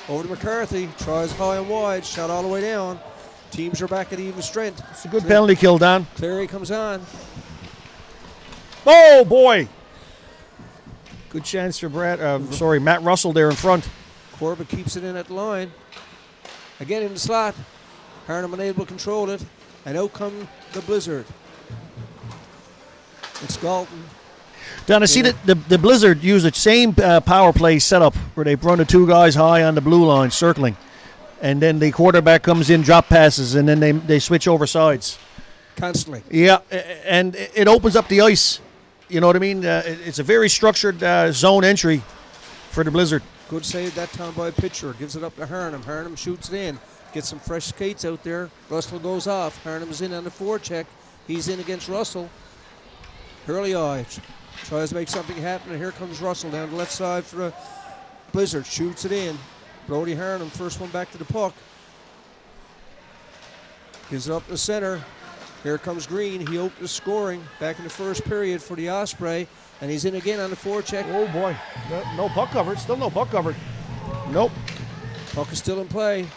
Over to McCarthy. Tries high and wide. Shot all the way down. Teams are back at even strength. It's a good penalty kill, Don. Cleary comes on. Oh, boy. Good chance for Matt Russell there in front. Corbett keeps it in at the line. Again in the slot. Harnham unable to control it. And out come the Blizzard. It's Galton. Don, I see that the Blizzard use the same power play setup where they run the two guys high on the blue line, circling. And then the quarterback comes in, drop passes, and then they switch over sides. Constantly. Yeah, and it opens up the ice. You know what I mean? It's a very structured zone entry for the Blizzard. Good save that time by a pitcher. Gives it up to Harnham. Harnham shoots it in. Gets some fresh skates out there. Russell goes off. Harnham's in on the forecheck. He's in against Russell. Hurley tries to make something happen, and here comes Russell down the left side for the Blizzard. Shoots it in. Brody Harnham, first one back to the puck. Gives it up to the center. Here comes Green. He opened the scoring back in the first period for the Osprey, and he's in again on the forecheck. Oh, boy. No puck covered. Still no puck covered. Nope. Puck is still in play.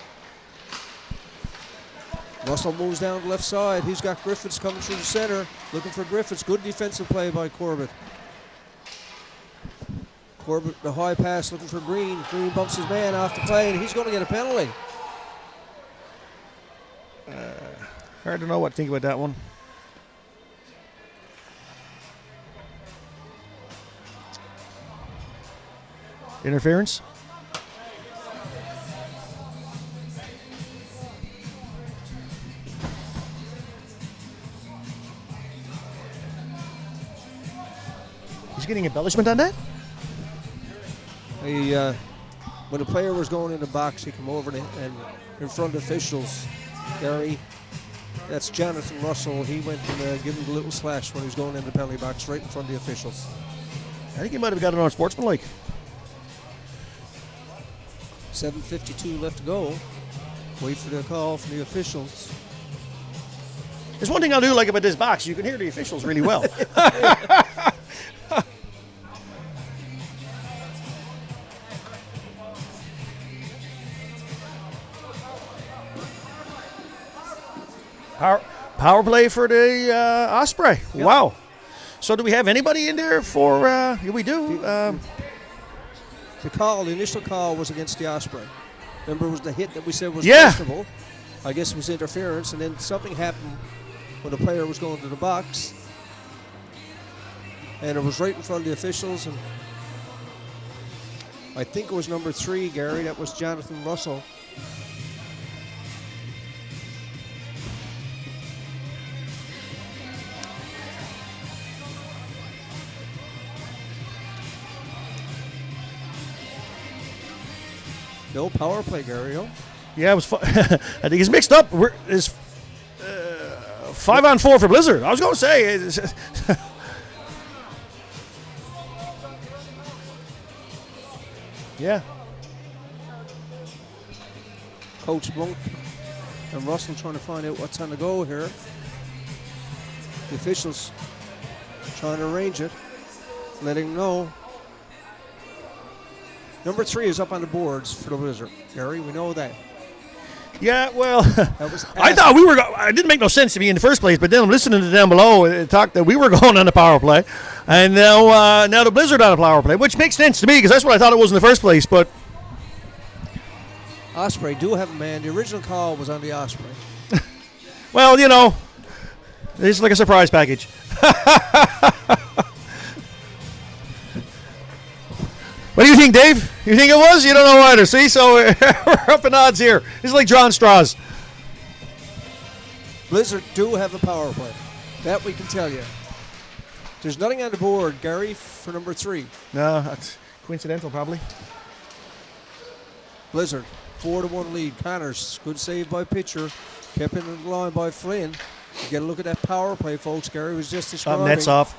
Russell moves down the left side. He's got Griffiths coming through the center. Looking for Griffiths. Good defensive play by Corbett. Corbett, the high pass, looking for Green. Green bumps his man off the play, and he's going to get a penalty. Hard to know what to think about that one. Interference? He's getting embellishment on that? When the player was going in the box, he came over and in front of officials, Gary, that's Jonathan Russell. He went and gave him the little slash when he was going in the penalty box right in front of the officials. I think he might have got it on sportsmanlike. 7:52 left to go. Wait for the call from the officials. There's one thing I do like about this box. You can hear the officials really well. Power play for the Osprey. Yep. Wow. So do we have anybody in there for, here we do. The initial call was against the Osprey. Remember, it was the hit that we said was questionable. I guess it was interference, and then something happened when the player was going to the box. And it was right in front of the officials, and I think it was number 3, Gary. That was Jonathan Russell. No power play, Gary. No? Yeah, it was. I think it's mixed up. It's 5-on-4 for Blizzard. I was going to say. Yeah. Coach Monk and Russell trying to find out what's on the go here. The officials trying to arrange it, letting them know. Number 3 is up on the boards for the Blizzard. Gary, we know that. Yeah, well, was I thought it didn't make no sense to me in the first place, but then I'm listening to down below. It talked that we were going on the power play, and now the Blizzard on the power play, which makes sense to me because that's what I thought it was in the first place. But Osprey do have a man. The original call was on the Osprey. well, it's like a surprise package. What do you think, Dave? You think it was? You don't know either. See, so we're up in odds here. It's like drawing straws. Blizzard do have a power play. That we can tell you. There's nothing on the board, Gary, for number 3. No, that's coincidental, probably. Blizzard, 4-1 lead. Connors, good save by pitcher. Kept in the line by Flynn. You get a look at that power play, folks. Gary was just describing. Nets off.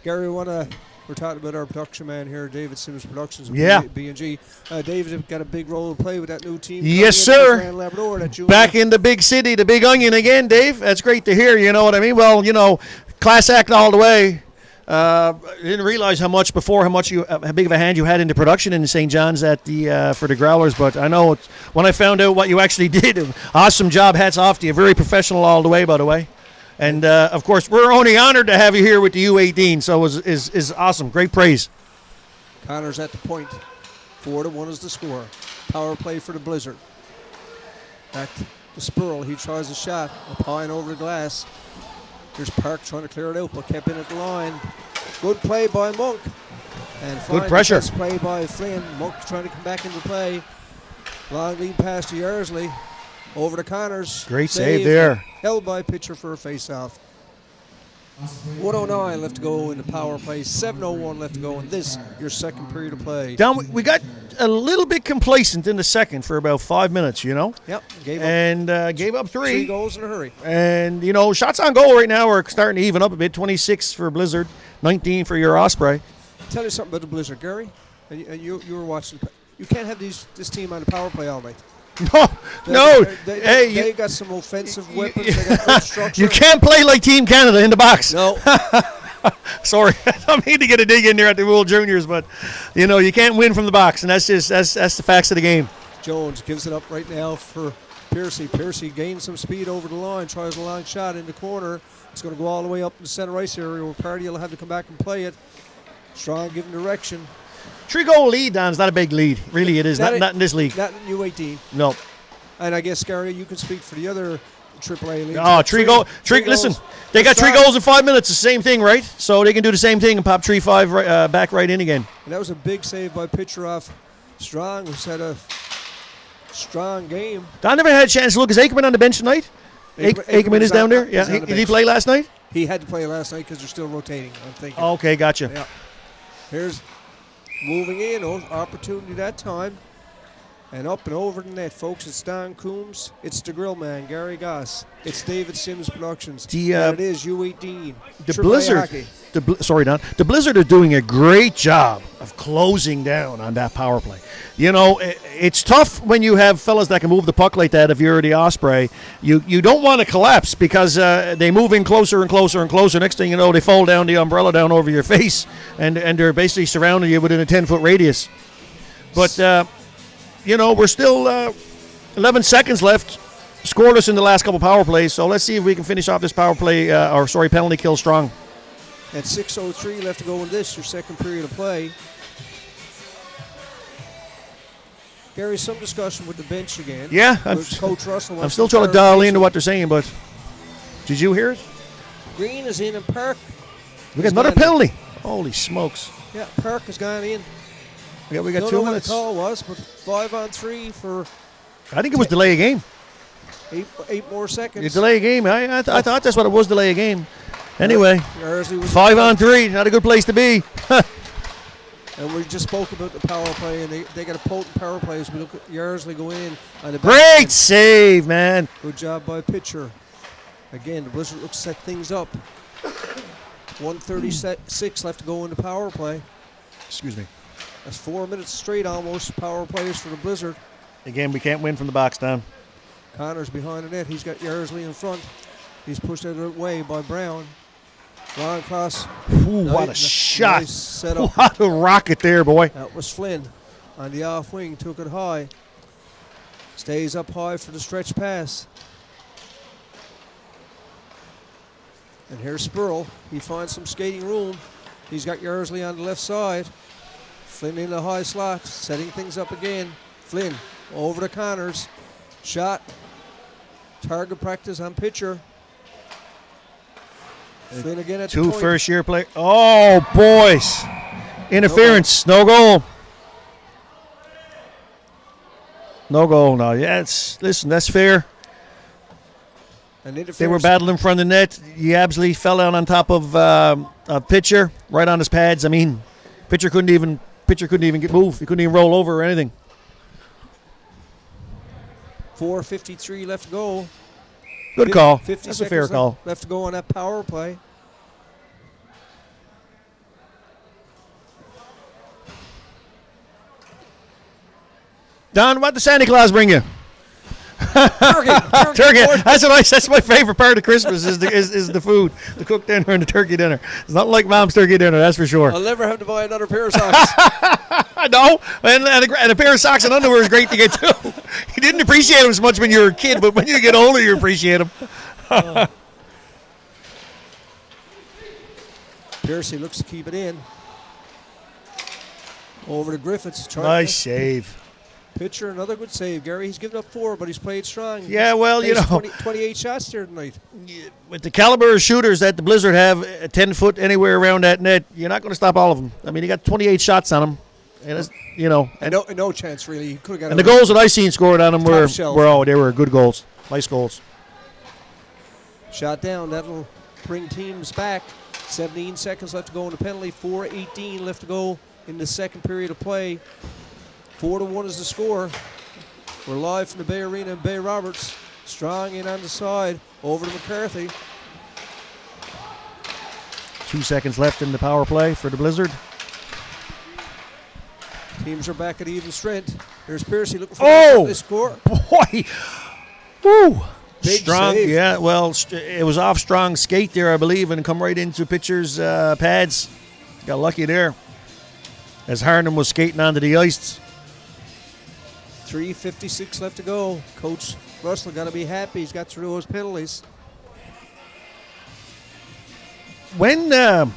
Gary, we're talking about our production man here, David Simmons Productions. Yeah. B&G. David got a big role to play with that new team. Yes, sir. Labrador, Back in the big city, the big onion again, Dave. That's great to hear. You know what I mean? Well, class act all the way. Didn't realize how big of a hand you had in the production in St. John's for the Growlers, but I know when I found out what you actually did, awesome job. Hats off to you. Very professional all the way, by the way. And of course, we're only honored to have you here with the U18. So is awesome. Great praise. Connors at the point. 4-1 is the score. Power play for the Blizzard. Back to Spurl. He tries a shot. A pine over the glass. There's Park trying to clear it out, but kept in at the line. Good play by Monk. And good pressure. Play by Flynn. Monk trying to come back into play. Long lead pass to Yersley. Over to Connors. Great save there. Held by pitcher for a face-off. 1:09 left to go in the power play. 7:01 left to go in this, your second period of play. Don, we got a little bit complacent in the second for about 5 minutes, Yep. Gave up 3. 3 goals in a hurry. And, shots on goal right now are starting to even up a bit. 26 for Blizzard, 19 for your Osprey. Tell you something about the Blizzard, Gary. And you were watching. You can't have this team on the power play all night. No. They got some offensive weapons. They got good structure. You can't play like Team Canada in the box. No. Sorry, I don't mean to get a dig in there at the World Juniors, but you can't win from the box, and that's the facts of the game. Jones gives it up right now for Piercy. Piercy gains some speed over the line, tries a long shot in the corner. It's going to go all the way up in the center ice area where Party will have to come back and play it. Strong giving direction. 3-goal lead, Don, is not a big lead. Really, it is. Not in this league. Not in U18. No. And I guess, Gary, you can speak for the other AAA leagues. Oh, listen, they got 3 goals in 5 minutes. The same thing, right? So they can do the same thing and pop 3-5 back right in again. And that was a big save by pitcher off Strong, who's had a strong game. Don never had a chance to look. Is Aikman on the bench tonight? Aikman is down there? Yeah. Did he play last night? He had to play last night because they're still rotating, I'm thinking. Okay, gotcha. Yeah. Here's moving in, opportunity that time. And up and over the net, folks. It's Don Coombs. It's the grill man, Gary Goss. It's David Sims Productions. And it is U18. The Blizzard. Sorry, Don. The Blizzard are doing a great job of closing down on that power play. It's tough when you have fellas that can move the puck like that. If you're the Osprey, you don't want to collapse because they move in closer and closer and closer. Next thing you know, they fold down the umbrella down over your face, and they're basically surrounding you within a 10-foot radius. But we're still 11 seconds left, scoreless in the last couple power plays. So let's see if we can finish off this power play, penalty kill strong. At 6:03 left to go in this, your second period of play. Gary, some discussion with the bench again. Yeah. Coach Russell. I'm still trying to dial into what they're saying, but did you hear it? Green is in and Park. We got another penalty. Holy smokes. Yeah, Park has gone in. Yeah, we got Don't 2 know minutes. What the call was, but 5-on-3 for. I think it was delay a game. 8 more seconds. Delay a game. I thought that's what it was. Delay a game. Anyway, 5-on-3. Not a good place to be. And we just spoke about the power play, and they got a potent power play as we look at Yersley go in on the great save, man. Good job by pitcher. Again, the Blizzard looks to set things up. 1:36 left to go in the power play. Excuse me. That's 4 minutes straight almost power plays for the Blizzard. Again, we can't win from the box, Don. Connors behind the net. He's got Yersley in front. He's pushed out of the way by Brown. Long cross. Ooh, what a shot. Nice setup. What a rocket there, boy. That was Flynn. on the off wing, took it high. Stays up high for the stretch pass. And here's Spurl. He finds some skating room. He's got Yersley on the left side. Flynn in the high slot, setting things up again. Flynn over to Connors. Shot. Target practice on pitcher. Flynn again at the Two point. first-year play. Oh, boys. Interference. No goal. No goal now. Yeah, listen, that's fair. And They were battling in front of the net. He absolutely fell down on top of a pitcher, right on his pads. I mean, pitcher couldn't even get moved. He couldn't even roll over or anything. 4:53 left to go. Good call. 50 That's a fair seconds call. left to go on that power play. Don, what did Santa Claus bring you? Turkey. Turkey. That's my favorite part of Christmas is the food, the cooked dinner and the turkey dinner. It's not like Mom's turkey dinner, that's for sure. I'll never have to buy another pair of socks. No, and a pair of socks and underwear is great to get too. You didn't appreciate them as much when you were a kid, but when you get older, you appreciate them. Piercy looks to keep it in. Over to Griffiths. Nice save. Pitcher, another good save, Gary. He's given up 4, but he's played strong. Yeah, well, you know. 28 shots here tonight. With the caliber of shooters that the Blizzard have, 10 foot anywhere around that net, you're not going to stop all of them. I mean, he got 28 shots on him. And it's, you know. And no chance, really. He could have got and the goals that I seen scored on him they were good goals. Nice goals. Shot down. That'll bring teams back. 17 seconds left to go in the penalty. 4:18 left to go in the second period of play. 4-1 is the score. We're live from the Bay Arena in Bay Roberts. Strong in on the side. Over to McCarthy. 2 seconds left in the power play for the Blizzard. Teams are back at even strength. There's Piercy looking for the score. Boy. Woo. Big Strong. save. Yeah, well, it was off strong skate there, I believe, and come right into pitcher's pads. Got lucky there as Harnham was skating onto the ice. 3:56 left to go. Coach Russell got to be happy. He's got through those penalties. When, I'm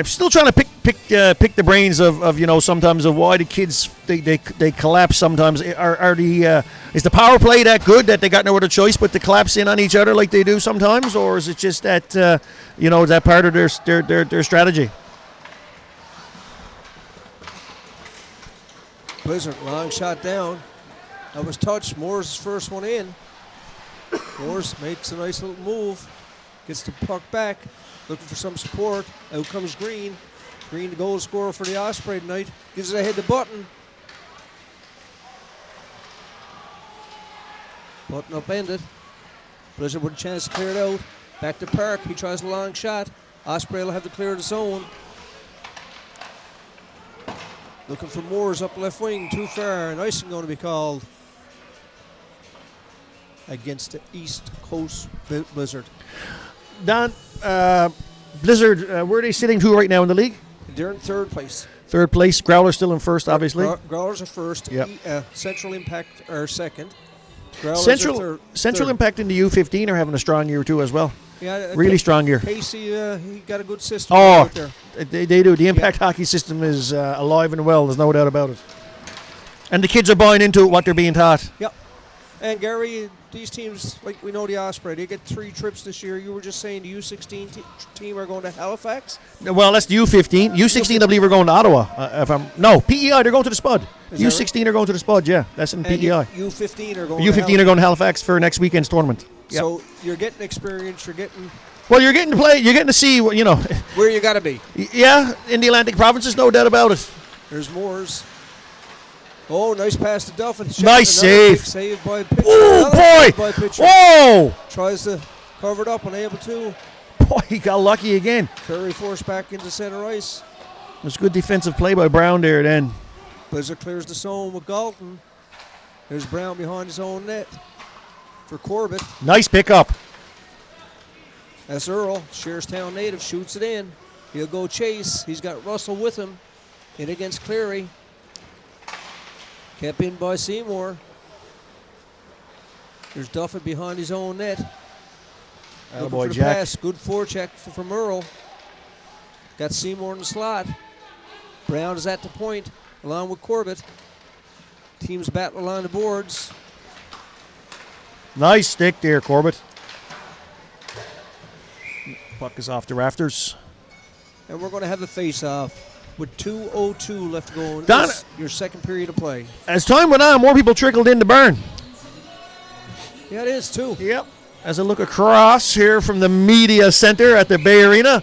still trying to pick the brains of sometimes of why the kids they collapse sometimes. Is the power play that good that they got no other choice but to collapse in on each other like they do sometimes, or is it just that is that part of their strategy? Blizzard, long shot down. That was touched. Moore's first one in. Moores makes a nice little move. Gets the puck back. Looking for some support. Out comes Green. Green, the goal scorer for the Osprey tonight. Gives it ahead to Button. Button upended. Blizzard with a chance to clear it out. Back to Park. He tries a long shot. Osprey will have to clear the zone. Looking for Moores up left wing, too far, and icing going to be called against the East Coast Blizzard. Don, Blizzard, where are they sitting to right now in the league? They're in third place. Third place. Growlers still in first, obviously. Growlers are first. Yep. Central Impact are second. Growlers Central third. Impact in the U15 are having a strong year too as well. Yeah, really strong year. Casey, he got a good system Oh, out there. they do. The Impact hockey system is alive and well. There's no doubt about it. And the kids are buying into what they're being taught. Yep. And Gary, these teams, like we know the Osprey, they get 3 trips this year. You were just saying the U16 team are going to Halifax? Well, that's the U15. U16, I believe, are going to Ottawa. PEI, they're going to the Spud. U16 are going to the Spud, yeah. That's in PEI. U15 are going U15 are going to Halifax for next weekend's tournament. Yep. So you're getting experience, you're getting to play, you're getting to see, where you got to be. Yeah, in the Atlantic provinces, no doubt about it. There's Moores. Oh, nice pass to Duffin. Nice save. Big save by pitcher. Oh, boy. Whoa. Tries to cover it up, unable to. Boy, he got lucky again. Curry forced back into center ice. It was good defensive play by Brown there then. Blizzard clears the zone with Galton. There's Brown behind his own net for Corbett. Nice pickup. That's Earl, Shearstown native, shoots it in. He'll go chase. He's got Russell with him. In against Cleary. Kept in by Seymour. There's Duffett behind his own net. Looking boy, for the Jack. pass. Good forecheck from Earl. Got Seymour in the slot. Brown is at the point, along with Corbett. Teams battle along the boards. Nice stick there, Corbett. Puck is off the rafters. And we're going to have a face-off with 2:02 left to go in Don- your second period of play. As time went on, more people trickled in the burn. Yeah, it is, too. Yep. As I look across here from the media center at the Bay Arena.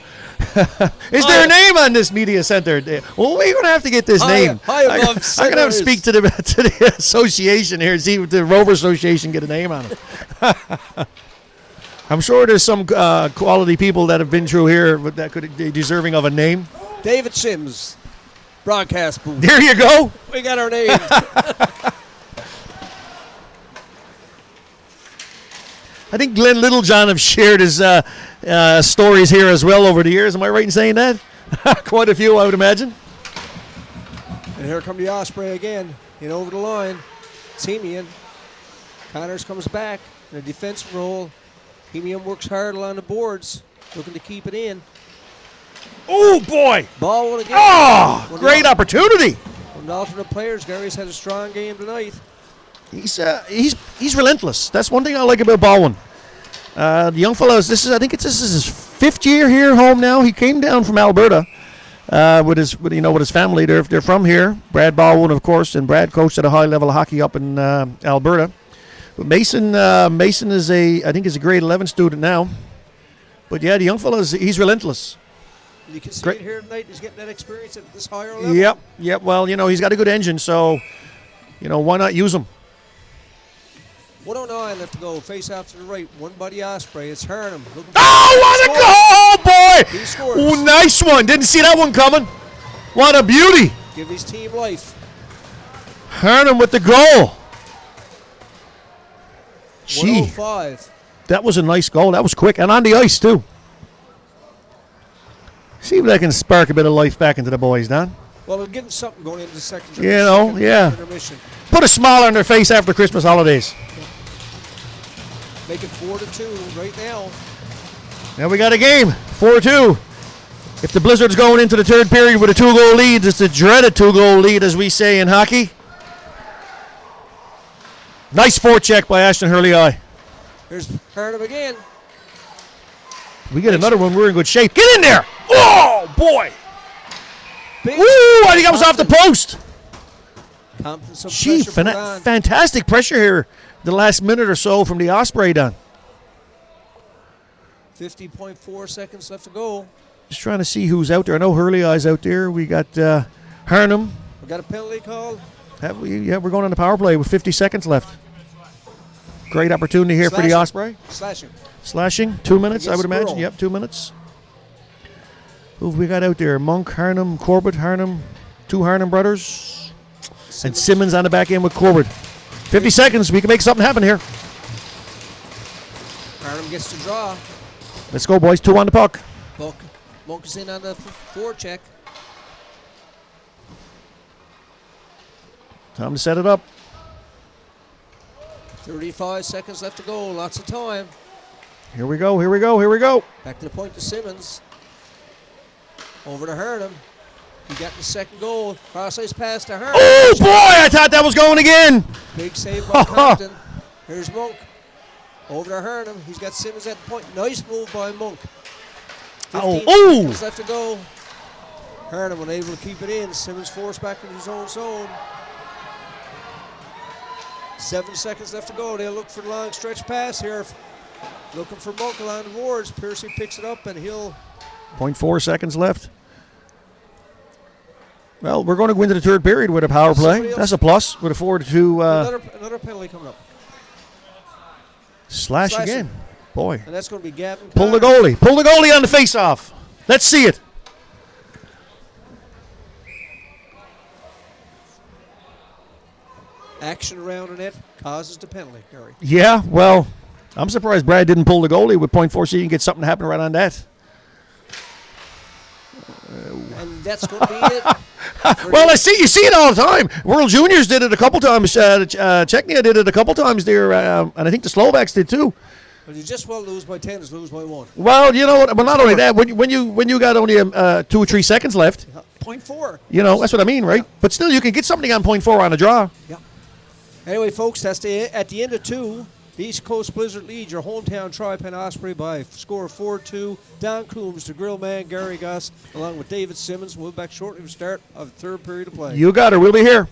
Is there a name on this media center? Well, we're going to have to get this name. High I'm above going to center have to speak to the association here and see if the Rover Association get a name on it. I'm sure there's some quality people that have been through here that could be deserving of a name. David Sims, broadcast booth. There you go. We got our name. I think Glenn Littlejohn have shared his stories here as well over the years. Am I right in saying that? Quite a few, I would imagine. And here come the Osprey again. In over the line. Temian. Connors comes back in a defensive role. Temian works hard along the boards, looking to keep it in. Oh, boy. Ball one again. Oh, great opportunity. From the alternate players, Gary's had a strong game tonight. He's relentless. That's one thing I like about Baldwin. The young fellows. This is his fifth year here home now. He came down from Alberta with his family. They're from here. Brad Baldwin, of course, and Brad coached at a high level of hockey up in Alberta. But Mason is I think a grade 11 student now. But yeah, the young fellows. He's relentless. You can see Great. it here tonight. He's getting that experience at this higher level. Yep. Well, he's got a good engine, so why not use him? 109 left to go. Face out to the right. One buddy Osprey. It's Hernham. Oh, what a goal, boy! He scores. Oh, nice one. Didn't see that one coming. What a beauty. Give his team life. Hernham with the goal. Gee, 105. that was a nice goal. That was quick. And on the ice, too. See if I can spark a bit of life back into the boys, Don. Well, we're getting something going into the second. Yeah. Intermission. Put a smile on their face after Christmas holidays. Make it 4-2 right now. Now we got a game, 4-2. If the Blizzard's going into the third period with a 2-goal lead, it's a dreaded 2-goal lead, as we say in hockey. Nice forecheck by Ashton Hurley-Eye. Here's Hernham again. We get another one, we're in good shape. Get in there! Oh, boy! Big Woo! I think I was off the post. Gee, fantastic pressure here the last minute or so from the Osprey, Don. 50.4 seconds left to go. Just trying to see who's out there. I know Hurley-Eye's out there. We got Hernham. We got a penalty called. Have we? Yeah, we're going on the power play with 50 seconds left. Great opportunity here for the Osprey. Slashing. 2 minutes, I would imagine. Squirrel. Yep, 2 minutes. Who have we got out there? Monk, Hernham, Corbett, Hernham. Two Hernham brothers. And Simmons on the back end with Corbett. 50 seconds. We can make something happen here. Hernham gets to draw. Let's go, boys. 2 on the puck. Monk is in on the forecheck. Time to set it up. 35 seconds left to go. Lots of time. Here we go. Back to the point to Simmons. Over to Hernham. He got the second goal. Cross-ice pass to Hernham. Oh, boy, I thought that was going again. Big save by Compton. Here's Monk. Over to Hernham. He's got Simmons at the point. Nice move by Monk. 15 seconds left to go. Hernham unable to keep it in. Simmons forced back in his own zone. 7 seconds left to go. They'll look for the long stretch pass here. Looking for Monk along the boards. Piercy picks it up and he'll... 0.4 seconds left. Well, we're going to go into the third period with a power play. That's a plus with a 4-2. Another penalty coming up. Slash again. Boy. And that's going to be Gavin. Pull the goalie on the face-off. Let's see it. Action around the net causes the penalty, Gary. Yeah, well, I'm surprised Brad didn't pull the goalie with 0.4 so you can get something to happen right on that. And that's going to be it. Well, you see it all the time. World Juniors did it a couple times. Czechia did it a couple times there, and I think the Slovaks did too. But you just won't lose by 10, just lose by 1. Well, you know what? Well, not only that, when you got only 2 or 3 seconds left, 0.4. you know that's what I mean, right? Yeah. But still, you can get something on 0.4 on a draw. Yeah. Anyway, folks, that's at the end of 2. The East Coast Blizzard leads your hometown TriPen Osprey by a score of 4-2. Don Coombs, the grill man, Gary Goss, along with David Simmons. We'll be back shortly for the start of the third period of play. You got her. We'll be here.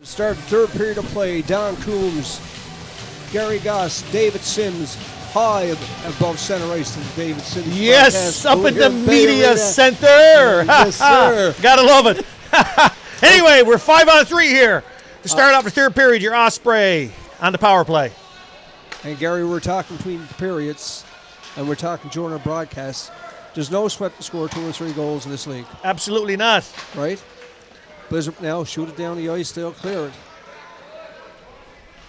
Start the third period of play. Don Coombs, Gary Goss, David Sims, high above center ice to David Sims. Yes, up in the media center. Yes, sir. Gotta love it. Anyway, we're 5-on-3 here. To start off the third period, your Osprey on the power play. And Gary, we're talking between the periods, and we're talking during our broadcast. There's no sweat to score 2 or 3 goals in this league. Absolutely not. Right? Blizzard now, shoot it down the ice, they'll clear it.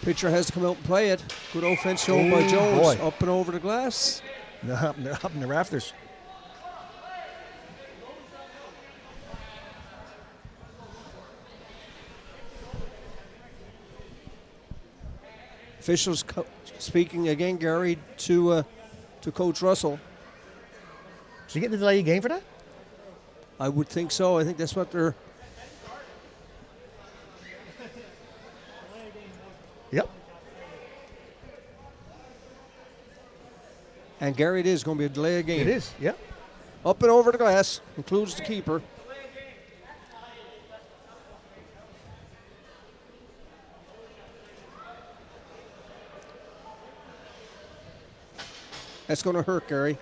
Pitcher has to come out and play it. Good offense shown by Jones. Boy. Up and over the glass. Up in the rafters. Officials speaking again, Gary, to Coach Russell. Did you get the delay game for that? I would think so. I think that's what they're... Yep. And Gary, it is going to be a delay of game. It is, yep. Up and over the glass, includes the keeper. That's going to hurt, Gary.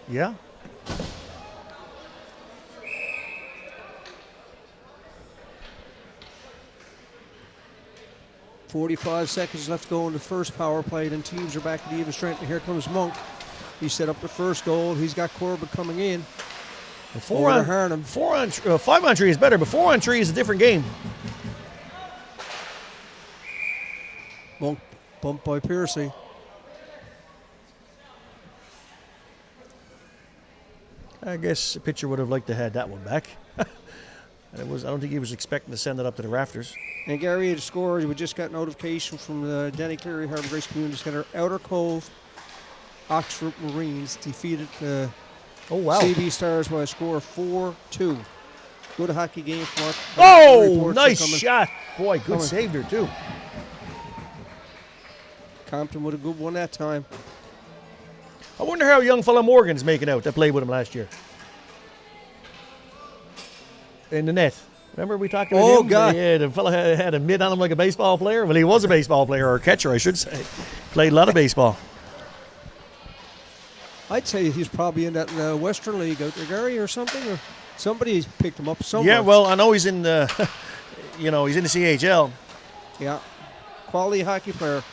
Yeah. .45 seconds left to go in the first power play. Then teams are back at even strength. And here comes Monk. He set up the first goal. He's got Corbett coming in. 5-on-3 is better, but 4-on-3 is a different game. Monk bumped by Piercy. I guess the pitcher would have liked to have that one back. I don't think he was expecting to send it up to the rafters. And Gary had scored. We just got notification from the Denny Cleary Harbour Grace Community Center. Outer Cove Oxford Marines defeated the CB Stars by a score of 4-2. Good hockey game for us. Nice shot. Boy, good save there, too. Compton with a good one that time. I wonder how young fella Morgan's making out that played with him last year. In the net. Remember we talked about him? Oh, God. Yeah, the fella had a mitt on him like a baseball player. Well, he was a baseball player, or a catcher, I should say. Played a lot of baseball. I'd say he's probably in that Western League out there, Gary, or something. Or somebody picked him up somewhere. Yeah, well, I know he's in the, he's in the CHL. Yeah. Quality hockey player.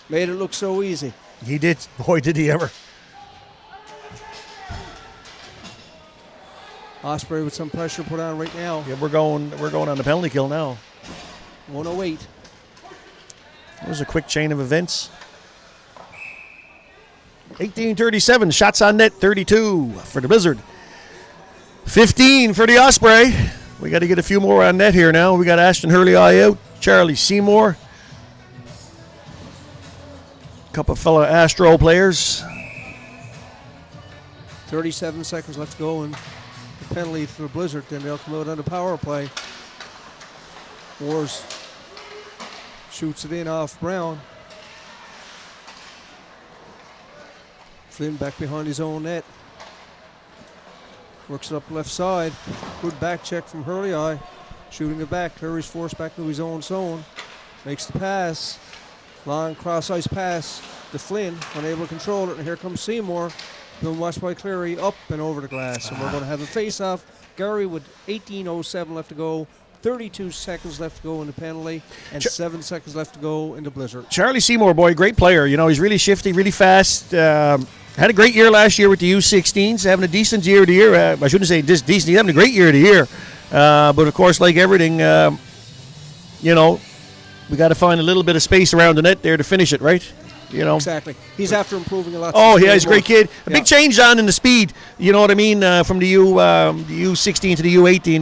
Made it look so easy. He did. Boy, did he ever. Osprey with some pressure put on right now. Yeah, we're going on the penalty kill now. 108. It was a quick chain of events. 18:37, shots on net, 32 for the Blizzard. 15 for the Osprey. We got to get a few more on net here now. We got Ashton Hurley out, Charlie Seymour. A couple of fellow Astro players. 37 seconds left to go, and the penalty for the Blizzard. Then they'll come out on the power play. Wars shoots it in off Brown. Flynn back behind his own net. Works it up left side. Good back check from Hurley. Shooting it back. Hurley's forced back to his own zone. Makes the pass. Long cross ice pass to Flynn. Unable to control it. And here comes Seymour. Being watched by Cleary up and over the glass. And we're going to have a face-off. Gary with 18:07 left to go. 32 seconds left to go in the penalty, and 7 seconds left to go in the Blizzard. Charlie Seymour, boy, great player. He's really shifty, really fast. Had a great year last year with the U16s, having a decent year of the year. I shouldn't say decent, he's having a great year of the year. But, of course, like everything, we got to find a little bit of space around the net there to finish it, right? Exactly. He's after improving a lot. Oh, yeah, he's a great kid. A big change on in the speed. You know what I mean? From the U16 to the U18,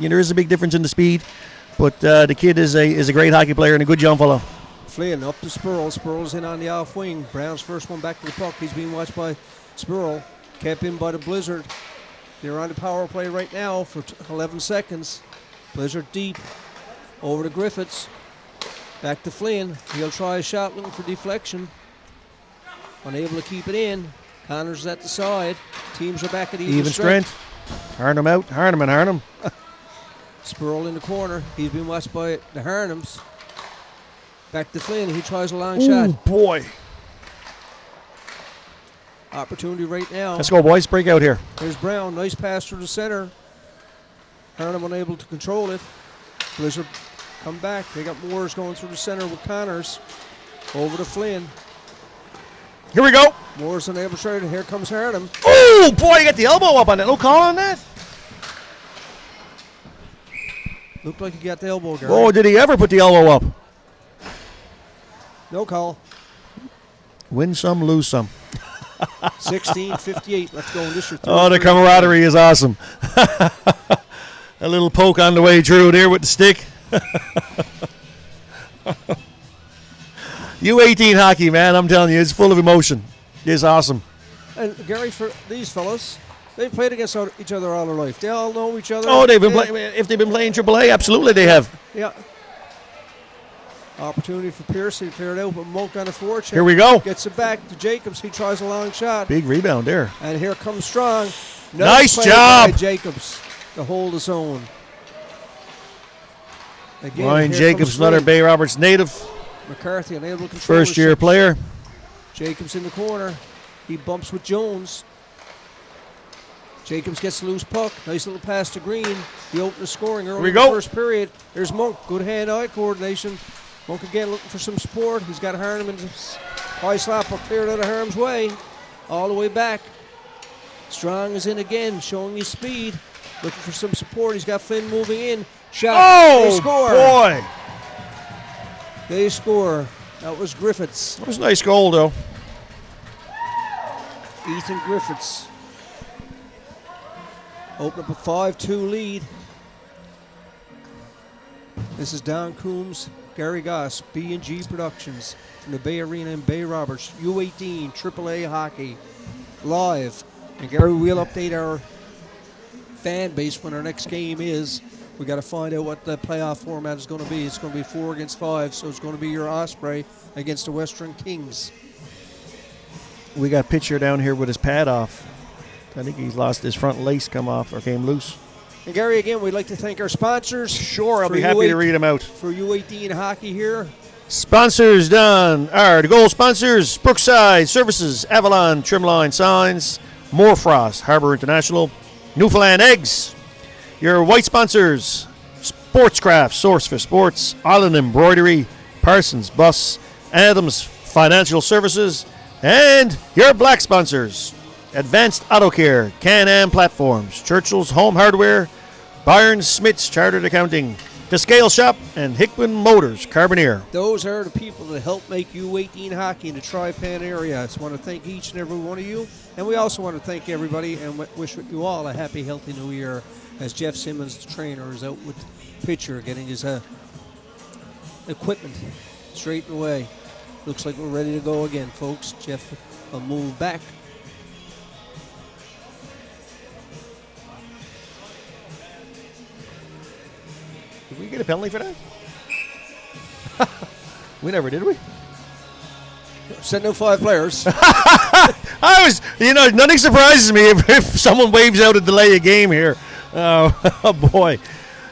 there is a big difference in the speed. But the kid is a great hockey player and a good young fellow. Flynn up to Spurl. Spurl's in on the off wing. Brown's first one back to the puck. He's being watched by Spurl. Kept in by the Blizzard. They're on the power play right now for 11 seconds. Blizzard deep. Over to Griffiths. Back to Flynn. He'll try a shot looking for deflection. Unable to keep it in. Connors at the side. Teams are back at even strength. Harnham out. Harnham. Sproul in the corner. He's been watched by the Harnhams. Back to Flynn. He tries a long shot. Boy. Opportunity right now. Let's go, boys. Break out here. There's Brown. Nice pass through the center. Harnham unable to control it. Blizzard come back. They got Moores going through the center with Connors. Over to Flynn. Here we go. Moores unable to try it. Here comes Harnham. Oh, boy, you got the elbow up on that. No call on that? Looked like he got the elbow, Gary. Oh, did he ever put the elbow up? No call. Win some, lose some. 16:58 left to go in this. Oh, the camaraderie is awesome. A little poke on the way through there with the stick. U18 hockey, man, I'm telling you, it's full of emotion. It's awesome. And Gary, for these fellas, they've played against each other all their life. They all know each other. Oh, they've been playing. If they've been playing AAA, absolutely they have. Yeah. Opportunity for Pierce. He cleared out, but Monk on a forecheck. Here we go. Gets it back to Jacobs. He tries a long shot. Big rebound there. And here comes Strong. Nice play job. by Jacobs to hold his own. Again, Ryan here Jacobs, comes another Flynn. Bay Roberts native. McCarthy unable to control First year his player. Jacobs in the corner. He bumps with Jones. Jacobs gets the loose puck. Nice little pass to Green. He opened the scoring early in the first period. There's Monk. Good hand-eye coordination. Monk again looking for some support. He's got Harnham in his high slap up cleared out of Harnham's way. All the way back. Strong is in again, showing his speed. Looking for some support. He's got Flynn moving in. Shot. Oh, they score. boy. They score. That was Griffiths. That was a nice goal, though. Ethan Griffiths. Open up a 5-2 lead. This is Don Coombs, Gary Goss, B&G Productions from the Bay Arena in Bay Roberts. U18 AAA hockey live. And Gary, we'll update our fan base when our next game is. We got to find out what the playoff format is going to be. It's going to be 4 against 5, so it's going to be your Osprey against the Western Kings. We got a picture down here with his pad off. I think he's lost his front lace come off or came loose. And Gary, again, we'd like to thank our sponsors. Sure, I'll be happy to read them out. For U18 hockey here. Sponsors done are the gold sponsors: Brookside Services, Avalon Trimline Signs, Moorfrost, Harbor International, Newfoundland Eggs. Your white sponsors: Sportscraft, Source for Sports, Island Embroidery, Parsons Bus, Adams Financial Services, and your black sponsors: Advanced Auto Care, Can-Am Platforms, Churchill's Home Hardware, Byron Smith's Chartered Accounting, The Scale Shop, and Hickman Motors, Carboneer. Those are the people that help make U18 hockey in the TriPen area. I just want to thank each and every one of you. And we also want to thank everybody and wish you all a happy, healthy new year as Jeff Simmons, the trainer, is out with the pitcher getting his equipment straightened away. Looks like we're ready to go again, folks. Jeff will move back. Did we get a penalty for that? We never did, we? Send no 5 players. Nothing surprises me if someone waves out a delay a game here. Oh, boy.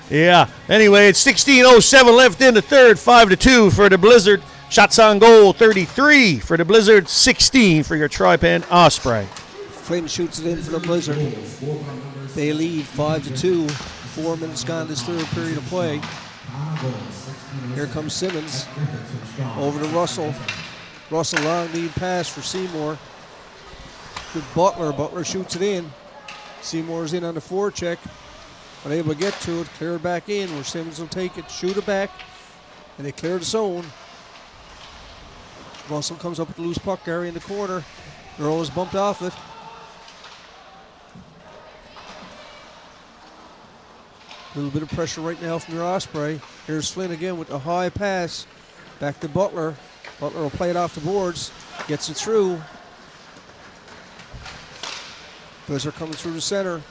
Yeah. Anyway, it's 16:07 left in the third, 5-2 for the Blizzard. Shots on goal, 33 for the Blizzard, 16 for your TriPen Osprey. Flynn shoots it in for the Blizzard. They lead 5-2. 4 minutes gone this third period of play. Here comes Simmons. Over to Russell. Russell, long lead pass for Seymour. Good Butler. Butler shoots it in. Seymour's in on the forecheck. Unable to get to it. Clear it back in where Simmons will take it. Shoot it back. And they clear the zone. Russell comes up with the loose puck. Gary in the corner. Earl is bumped off it. A little bit of pressure right now from your Osprey. Here's Flynn again with the high pass. Back to Butler. Butler will play it off the boards. Gets it through. Blizzard coming through the center.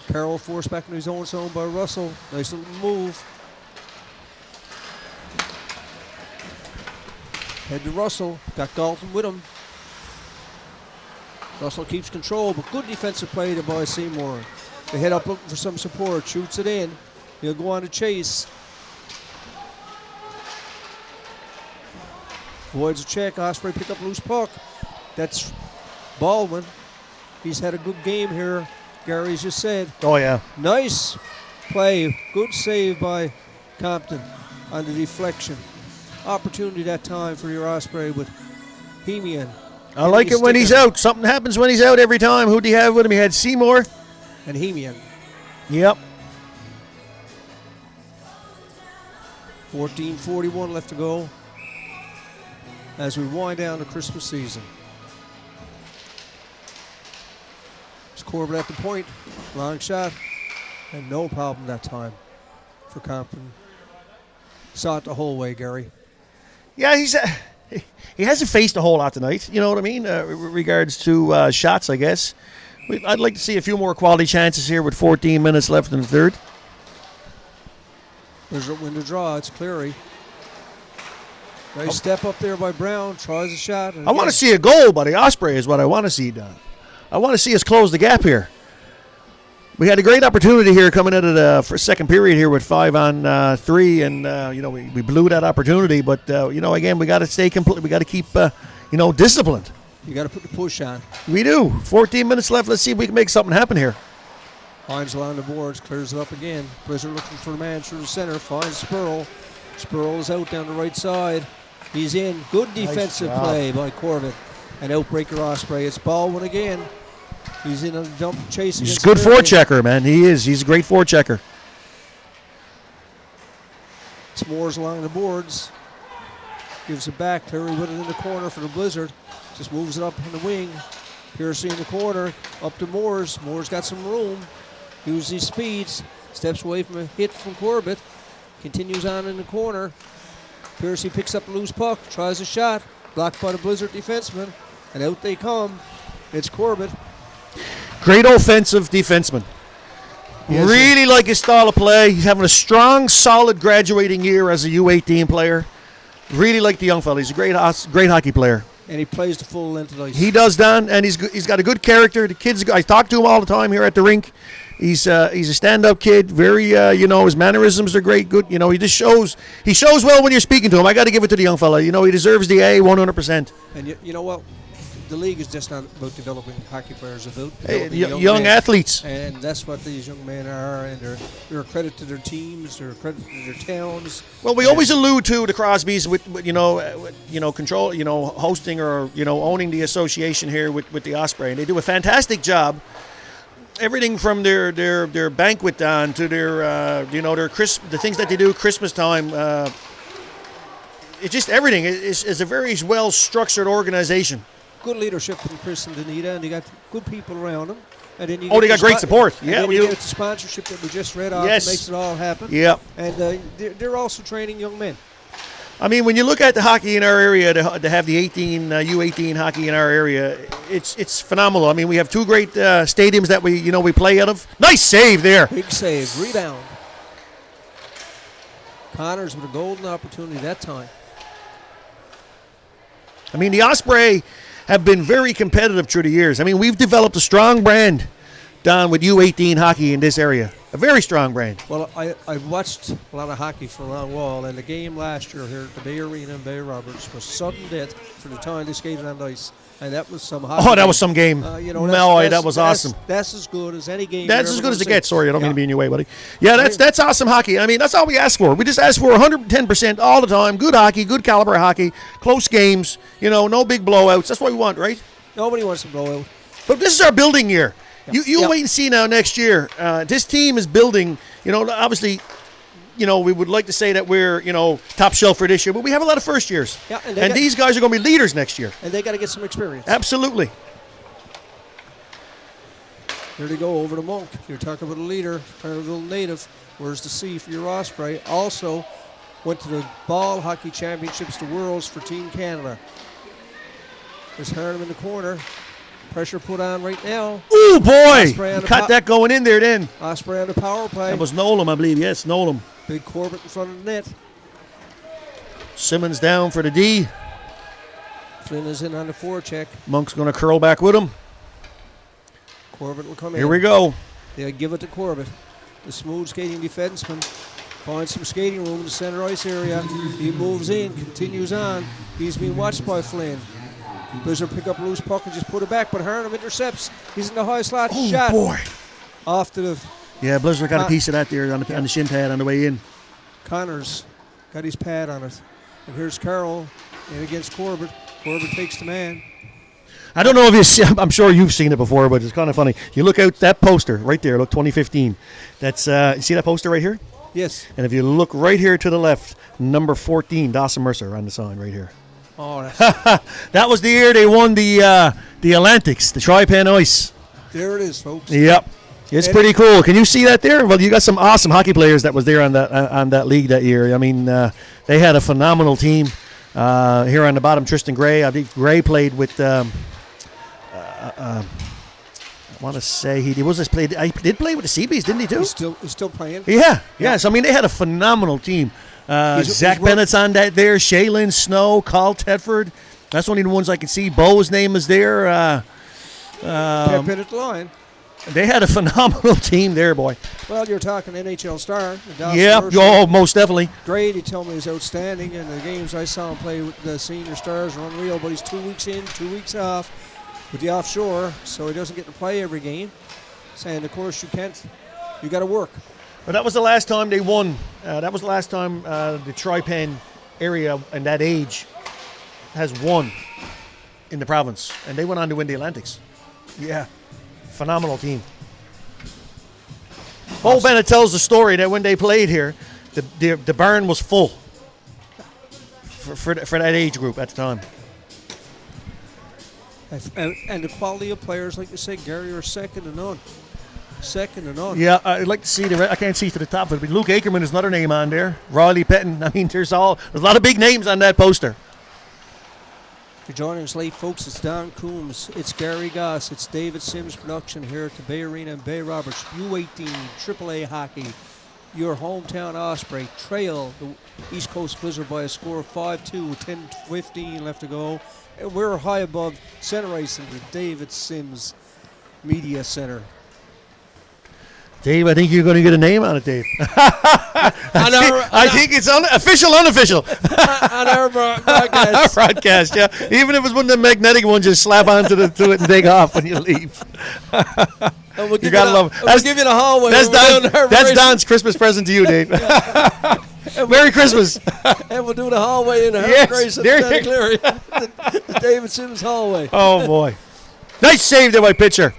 Carroll forced back into his own zone by Russell. Nice little move. Head to Russell. Got Galton with him. Russell keeps control, but good defensive play to by Seymour. They head up looking for some support. Shoots it in. He'll go on to chase. Avoids a check. Osprey pick up loose puck. That's Baldwin. He's had a good game here, Gary's just said. Oh, yeah. Nice play. Good save by Compton on the deflection. Opportunity that time for your Osprey with Hemian. I like it when he's out. Something happens when he's out every time. Who did he have with him? He had Seymour. And Hemian. Yep. 14:41 left to go as we wind down the Christmas season. It's Corbett at the point. Long shot. And no problem that time for Compton. Saw it the whole way, Gary. Yeah, he hasn't faced a whole lot tonight. You know what I mean? Regards to shots, I guess. I'd like to see a few more quality chances here with 14 minutes left in the third. There's a win to draw. It's Cleary. Nice step up there by Brown. Tries a shot. I want to see a goal, buddy. Osprey is what I want to see done. I want to see us close the gap here. We had a great opportunity here coming out of the for second period here with 5-on-3, and we blew that opportunity. But again, we got to stay complete. We got to keep disciplined. You got to put the push on. We do. 14 minutes left. Let's see if we can make something happen here. Hines along the boards, clears it up again. Blizzard looking for a man through the center. Finds Spurl. Spurl is out down the right side. He's in. Good defensive play by Corbett. An outbreaker Osprey. It's Baldwin again. He's in a dump chase. He's a good forechecker, man. He is. He's a great forechecker. It's Moores along the boards. Gives it back. Terry with it in the corner for the Blizzard. Just moves it up in the wing. Piercy in the corner. Up to Moores. Moores got some room. Uses his speeds. Steps away from a hit from Corbett. Continues on in the corner. Piercy picks up a loose puck. Tries a shot. Blocked by the Blizzard defenseman. And out they come. It's Corbett. Great offensive defenseman. Yes, really like his style of play. He's having a strong, solid graduating year as a U18 player. Really like the young fella. He's a great hockey player. And he plays the full length of the ice. He does, Don, and he's got a good character. The kids, I talk to him all the time here at the rink. He's a stand-up kid. Very, his mannerisms are great. Good, he just shows. He shows well when you're speaking to him. I got to give it to the young fella. He deserves the A 100%. And you know what? The league is just not about developing hockey players, about developing young athletes. And that's what these young men are, and they're a credit to their teams, they're a credit to their towns. Well, we always allude to the Crosbys with control, hosting or owning the association here with the Osprey, and they do a fantastic job. Everything from their banquet on to their the things that they do Christmas time. It's just everything. It's a very well structured organization. Good leadership from Chris and Danita, and they got good people around them. And then they got great support. Yeah, we get the sponsorship that we just read off. Yes. Makes it all happen. Yeah, and they're also training young men. I mean, when you look at the hockey in our area, to have the U18 hockey in our area, it's phenomenal. I mean, we have two great stadiums that we play out of. Nice save there. Big save, rebound. Connors with a golden opportunity that time. I mean, the Osprey have been very competitive through the years. I mean, we've developed a strong brand down with U18 hockey in this area. A very strong brand. Well, I've watched a lot of hockey for a long while, and the game last year here at the Bay Arena in Bay Roberts was sudden death for the time they skated on the ice. And that was some hockey. Oh, that was some game. That was awesome. That's as good as any game. That's as good as it gets. Sorry, I don't mean to be in your way, buddy. Yeah, that's awesome hockey. I mean, that's all we ask for. We just ask for 110% all the time. Good hockey, good caliber hockey, close games. No big blowouts. That's what we want, right? Nobody wants to blow out. But this is our building year. You wait and see now next year. This team is building. Obviously. We would like to say that we're, top shelf for this year, but we have a lot of first years. Yeah, and these guys are going to be leaders next year. And they got to get some experience. Absolutely. Here they go over to Monk. You're talking about a leader, Carnival native. Where's the C for your Osprey? Also went to the Ball Hockey Championships, the Worlds for Team Canada. There's Harnum in the corner. Pressure put on right now. Ooh, boy. Cut that going in there then. Osprey on the power play. That was Nolan, I believe. Yes, Nolan. Big Corbett in front of the net. Simmons down for the D. Flynn is in on the forecheck. Monk's going to curl back with him. Corbett will come in. Here we go. They give it to Corbett. The smooth skating defenseman finds some skating room in the center ice area. He moves in, continues on. He's being watched by Flynn. Blizzard pick up a loose puck and just put it back, but Hernum intercepts. He's in the high slot. Shot. Boy. Off to the... Yeah, Blizzard got a piece of that there on the shin pad on the way in. Connors got his pad on it. And here's Carroll in against Corbett. Corbett takes the man. I don't know if you see, I'm sure you've seen it before, but it's kind of funny. You look out that poster right there, look, 2015. That's, you see that poster right here? Yes. And if you look right here to the left, number 14, Dawson Mercer on the sign right here. Oh, that's... That was the year they won the Atlantics, the TriPen Ice. There it is, folks. Yep. It's pretty cool. Can you see that there? Well, you got some awesome hockey players that was there on that league that year. I mean, they had a phenomenal team. Here on the bottom, Tristan Gray. I think Gray played with. I want to say he did play with the Seabees, didn't he too? He's still playing. Yeah. Yes. I mean, they had a phenomenal team. Zach Bennett's on that there. Shaylin Snow, Carl Tedford. That's only the ones I can see. Bo's name is there. Kept it at the line. They had a phenomenal team there, boy. Well, you're talking NHL star. Yeah, oh, most definitely. Great, he told me he's outstanding, and the games I saw him play with the senior stars are unreal, but he's 2 weeks in, 2 weeks off with the offshore, so he doesn't get to play every game. And, of course, you got to work. But that was the last time they won. That was the last time the TriPen area and that age has won in the province, and they went on to win the Atlantics. Yeah. Phenomenal team. Bo Bennett tells the story that when they played here, the barn was full for that age group at the time. And the quality of players, like you said, Gary, are second to none. Second to none. Yeah, I'd like to see I can't see to the top of it, but Luke Akerman is another name on there. Riley Pettin. I mean, there's a lot of big names on that poster. If you're joining us late, folks, it's Don Coombs, it's Gary Goss, it's David Sims production here at the Bay Arena and Bay Roberts. U18 AAA hockey. Your hometown Osprey trail the East Coast Blizzard by a score of 5-2 with 10-15 left to go. And we're high above center ice in the David Sims Media Center. Dave, I think you're going to get a name on it, Dave. I think it's official, unofficial. On our broadcast. Our broadcast, yeah. Even if it's one of the magnetic ones, just slap onto it and take off when you leave. We'll you gotta love it. We'll give you the hallway. That's Don's Christmas present to you, Dave. Merry Christmas. And we'll do the hallway in the Harbor Grace athletic area. The David Sims hallway. Oh, boy. Nice save there by pitcher.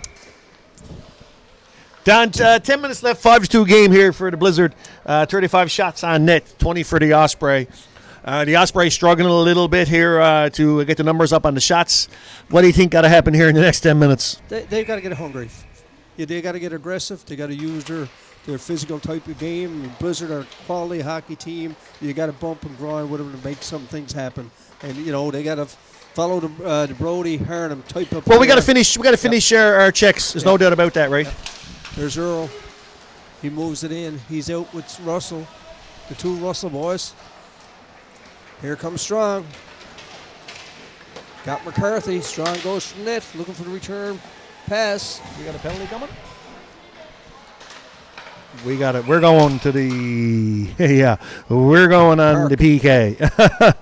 Don, 10 minutes left, 5-2 game here for the Blizzard. 35 shots on net, 20 for the Osprey. The Osprey struggling a little bit here to get the numbers up on the shots. What do you think got to happen here in the next 10 minutes? They've got to get hungry. Yeah, they got to get aggressive. They got to use their physical type of game. I mean, Blizzard are a quality hockey team. You got to bump and grind with them to make some things happen. And they got to follow the Brody Harnham type of. Well, we got to finish. We got to finish our checks. There's no doubt about that, right? There's Earl. He moves it in. He's out with Russell. The two Russell boys. Here comes Strong. Got McCarthy. Strong goes from net. Looking for the return pass. We got a penalty coming? We got it. We're going to the... yeah. We're going on Park. The PK.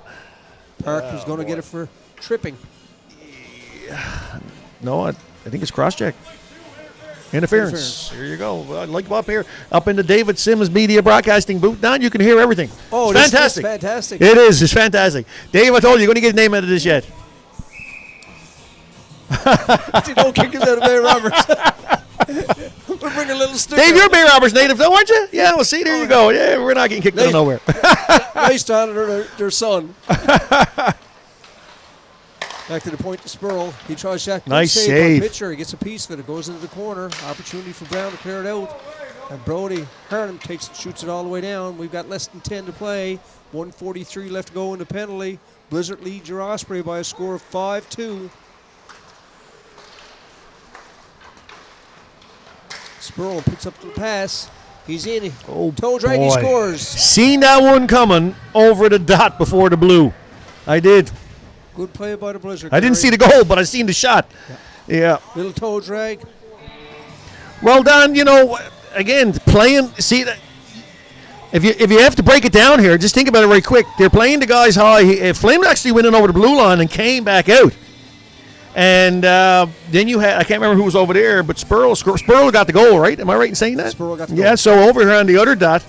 Park is going to get it for tripping. Yeah. No, I think it's cross-check. Interference. Here you go. I'd like to up here, up in the David Sims Media Broadcasting booth. Don, you can hear everything. Oh, it's fantastic. It's fantastic. It is. It's fantastic. Dave, I told you, you're going to get a name out of this yet. Don't kick us out of Bay Roberts. We'll bring a little sticker. Dave, you're a Bay Roberts native, though, aren't you? Yeah, well, see, there you go. Yeah, we're not getting kicked out of nowhere. Nice to honor their son. Back to the point to Spurl. He tries that. Nice save. Pitcher. He gets a piece of it. It goes into the corner. Opportunity for Brown to clear it out. And Brody Harnham shoots it all the way down. We've got less than 10 to play. 1:43 left to go in the penalty. Blizzard leads your Osprey by a score of 5-2. Spurl picks up the pass. He's in. Toe drag. He scores. Seen that one coming over the dot before the blue. I did. Good play by the Blizzard. I didn't see the goal, but I seen the shot. Yeah. Little toe drag. Well, Don, again, playing, see, that if you have to break it down here, just think about it right quick. They're playing the guys high. Flame actually went in over the blue line and came back out. And then you had, I can't remember who was over there, but Spurl got the goal, right? Am I right in saying that? Spurl got the goal. Yeah, so over here on the other dot,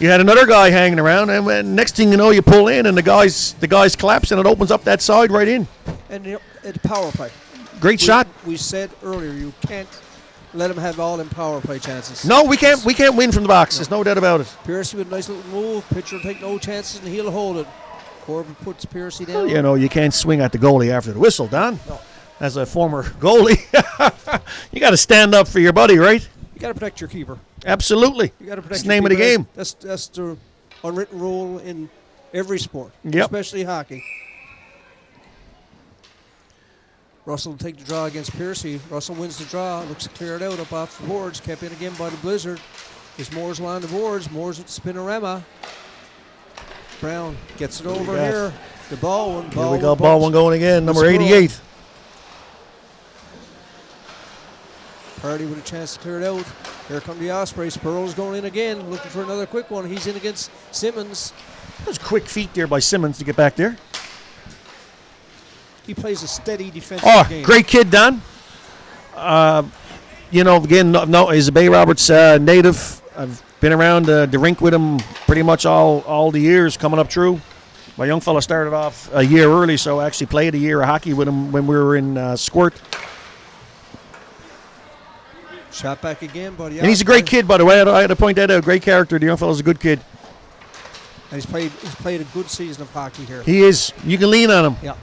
you had another guy hanging around, and when, next thing you know, you pull in, and the guys collapse, and it opens up that side right in. And it's power play. Great shot. We said earlier, you can't let them have all them power play chances. No, we can't win from the box. There's no doubt about it. Piercy with a nice little move. Pitcher will take no chances, and he'll hold it. Corbin puts Piercy down. Well, you can't swing at the goalie after the whistle, Don. No. As a former goalie, you got to stand up for your buddy, right? You got to protect your keeper. Absolutely. You got to protect It's the your name of the keeper. game. That's the unwritten rule in every sport, Yep. especially hockey. Russell will take the draw against Piercy. Russell wins the draw. Looks to clear it out up off the boards. Kept in again by the Blizzard. As Moore's line the boards. Moore's at the spinorama. Brown gets it over here. The ball one. Here we go. Ball one going again. Number 88. Party with a chance to clear it out. Here come the Osprey. Spurl's going in again. Looking for another quick one. He's in against Simmons. Those quick feet there by Simmons to get back there. He plays a steady defensive game. Great kid, Don. Again, he's a Bay Roberts native. I've been around the rink with him pretty much all the years coming up through. My young fella started off a year early, so I actually played a year of hockey with him when we were in Squirt. Shot back again, buddy. And he's a great kid, by the way. I had to point that out. Great character. The young fella's a good kid. And he's played a good season of hockey here. He is. You can lean on him. Yeah.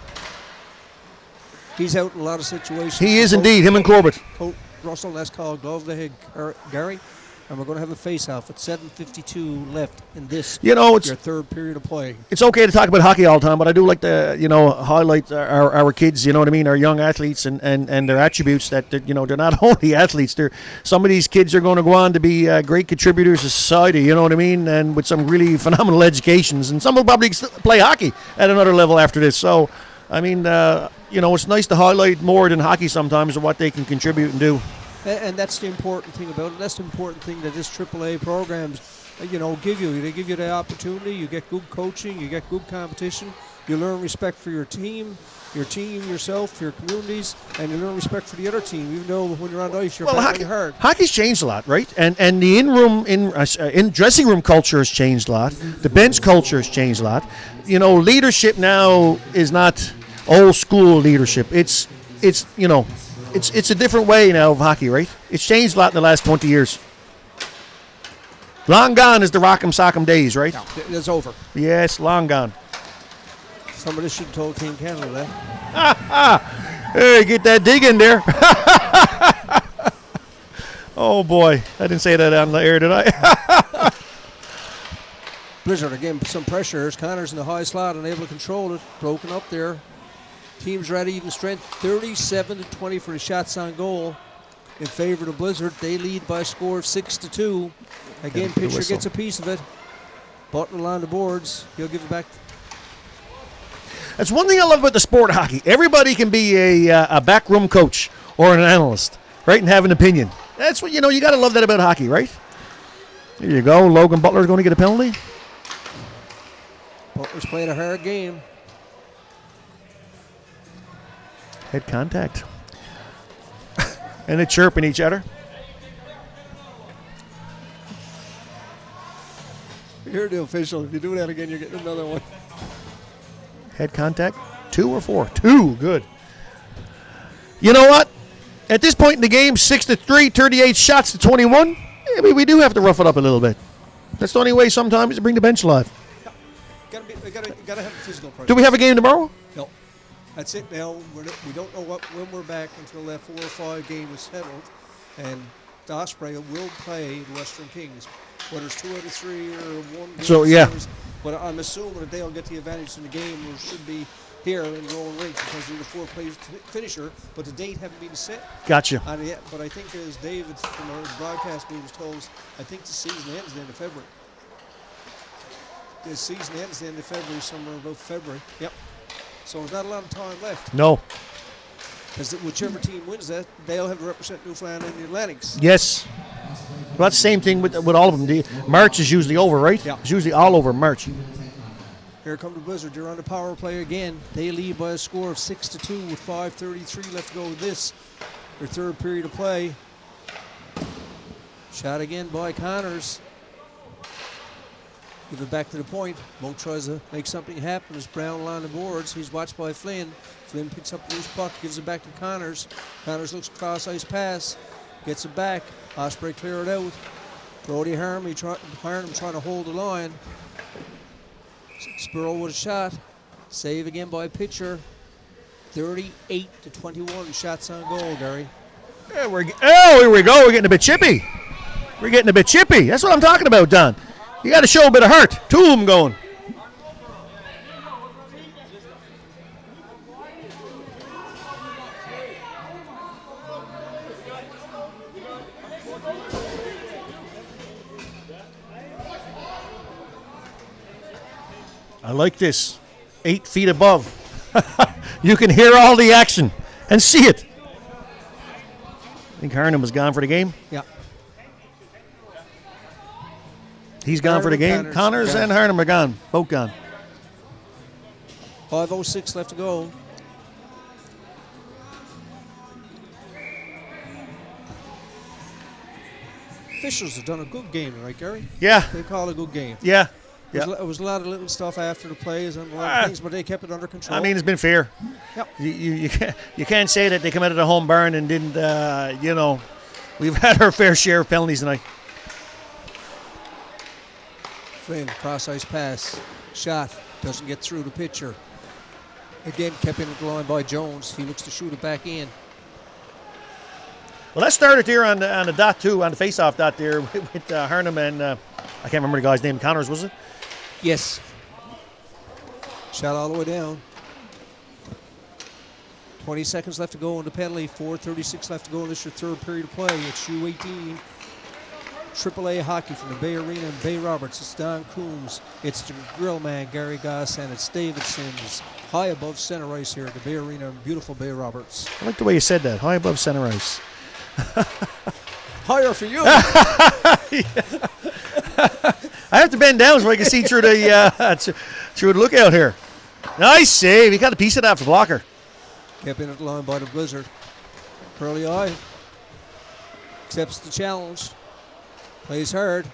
He's out in a lot of situations. He is indeed. Him and Corbett. Russell, that's called glove to hit Gary. And we're going to have a face-off at 7:52 left in this. Your third period of play. It's okay to talk about hockey all the time, but I do like to, highlight our kids. You know what I mean? Our young athletes and their attributes. That they're not only athletes. Some of these kids are going to go on to be great contributors to society. You know what I mean? And with some really phenomenal educations, and some will probably play hockey at another level after this. So, I mean, it's nice to highlight more than hockey sometimes of what they can contribute and do. And that's the important thing about it. That's the important thing that this AAA programs, give you. They give you the opportunity. You get good coaching. You get good competition. You learn respect for your team, yourself, your communities, and you learn respect for the other team. Even though when you're on ice, you're battling hard. Hockey's changed a lot, right? And the in dressing room culture has changed a lot. The bench culture has changed a lot. Leadership now is not old school leadership. It's a different way now of hockey, right? It's changed a lot in the last 20 years. Long gone is the rock'em sock'em days, right? No, it's over. Yes, long gone. Somebody should have told Team Canada that. Hey, get that dig in there. Oh, boy. I didn't say that on the air, did I? Blizzard, again, some pressure. Connor's in the high slot, unable to control it. Broken up there. Teams are at even strength, 37-20 for the shots on goal in favor of the Blizzard. They lead by a score of 6-2. Again, pitcher gets a piece of it. Button on the boards. He'll give it back. That's one thing I love about the sport of hockey. Everybody can be a backroom coach or an analyst, right, and have an opinion. That's what, you got to love that about hockey, right? There you go. Logan Butler's going to get a penalty. Butler's playing a hard game. Head contact. And they're chirping each other. You're the official. If you do that again, you're getting another one. Head contact. 2 or 4? 2. Good. You know what? At this point in the game, 6-3, 38 shots to 21. I mean, we do have to rough it up a little bit. That's the only way sometimes to bring the bench alive. You gotta have a physical approach. Do we have a game tomorrow? No. That's it now. We don't know when we're back until that 4 or 5 game is settled. And the Osprey will play the Western Kings. Whether it's 2 out of 3 or 1 So, yeah. series. But I'm assuming that they'll get the advantage in the game, or should be here in Rolling Rink because they're the 4-play finisher. But the date haven't been set. Gotcha. Yet. But I think, as David from our broadcast meeting told us, I think the season ends at the end of February. The season ends at the end of February, somewhere about February. Yep. So there's not a lot of time left. No. Because whichever team wins that, they'll have to represent Newfoundland in the Atlantics. Yes. Well, that's the same thing with all of them. March is usually over, right? Yeah. It's usually all over March. Here come the Blizzard. They're on the power play again. They lead by a score of 6-2 with 5:33 left to go with this. Their third period of play. Shot again by Connors. Give it back to the point. Monk tries to make something happen as Brown line the boards. He's watched by Flynn. Flynn picks up the loose puck, gives it back to Connors. Connors looks cross-ice pass, gets it back. Osprey clear it out. Brody Harnham trying to hold the line. Spurl with a shot. Save again by pitcher. 38-21 shots on goal, Gary. Yeah, here we go. We're getting a bit chippy. That's what I'm talking about, Don. You got to show a bit of heart. Two of them going. I like this. 8 feet above. You can hear all the action and see it. I think Harnham was gone for the game. Yeah. He's gone for the game. Connors and Harnham are gone. Both gone. 5:06 left to go. Officials have done a good game tonight, Gary. Yeah. They call it a good game. Yeah. It was a lot of little stuff after the plays and a lot of things, but they kept it under control. I mean, it's been fair. Yep. You can't say that they come out of the home barn and didn't, we've had our fair share of penalties tonight. Flynn, cross-ice pass, shot, doesn't get through the pitcher. Again, kept in the line by Jones. He looks to shoot it back in. Well, that started there on the dot, too, on the face-off dot there with Harnham and, I can't remember the guy's name, Connors, was it? Yes. Shot all the way down. 20 seconds left to go on the penalty. 4:36 left to go in this your third period of play. It's U18. AAA hockey from the Bay Arena and Bay Roberts. It's Don Coombs. It's the grill man, Gary Goss, and it's David Sims. High above center ice here at the Bay Arena and beautiful Bay Roberts. I like the way you said that. High above center ice. Higher for you. I have to bend down so I can see through the through the lookout here. Nice save. He got a piece of that for blocker. Kept in at the line by the Blizzard. Hurley Eye accepts the challenge. Plays hard.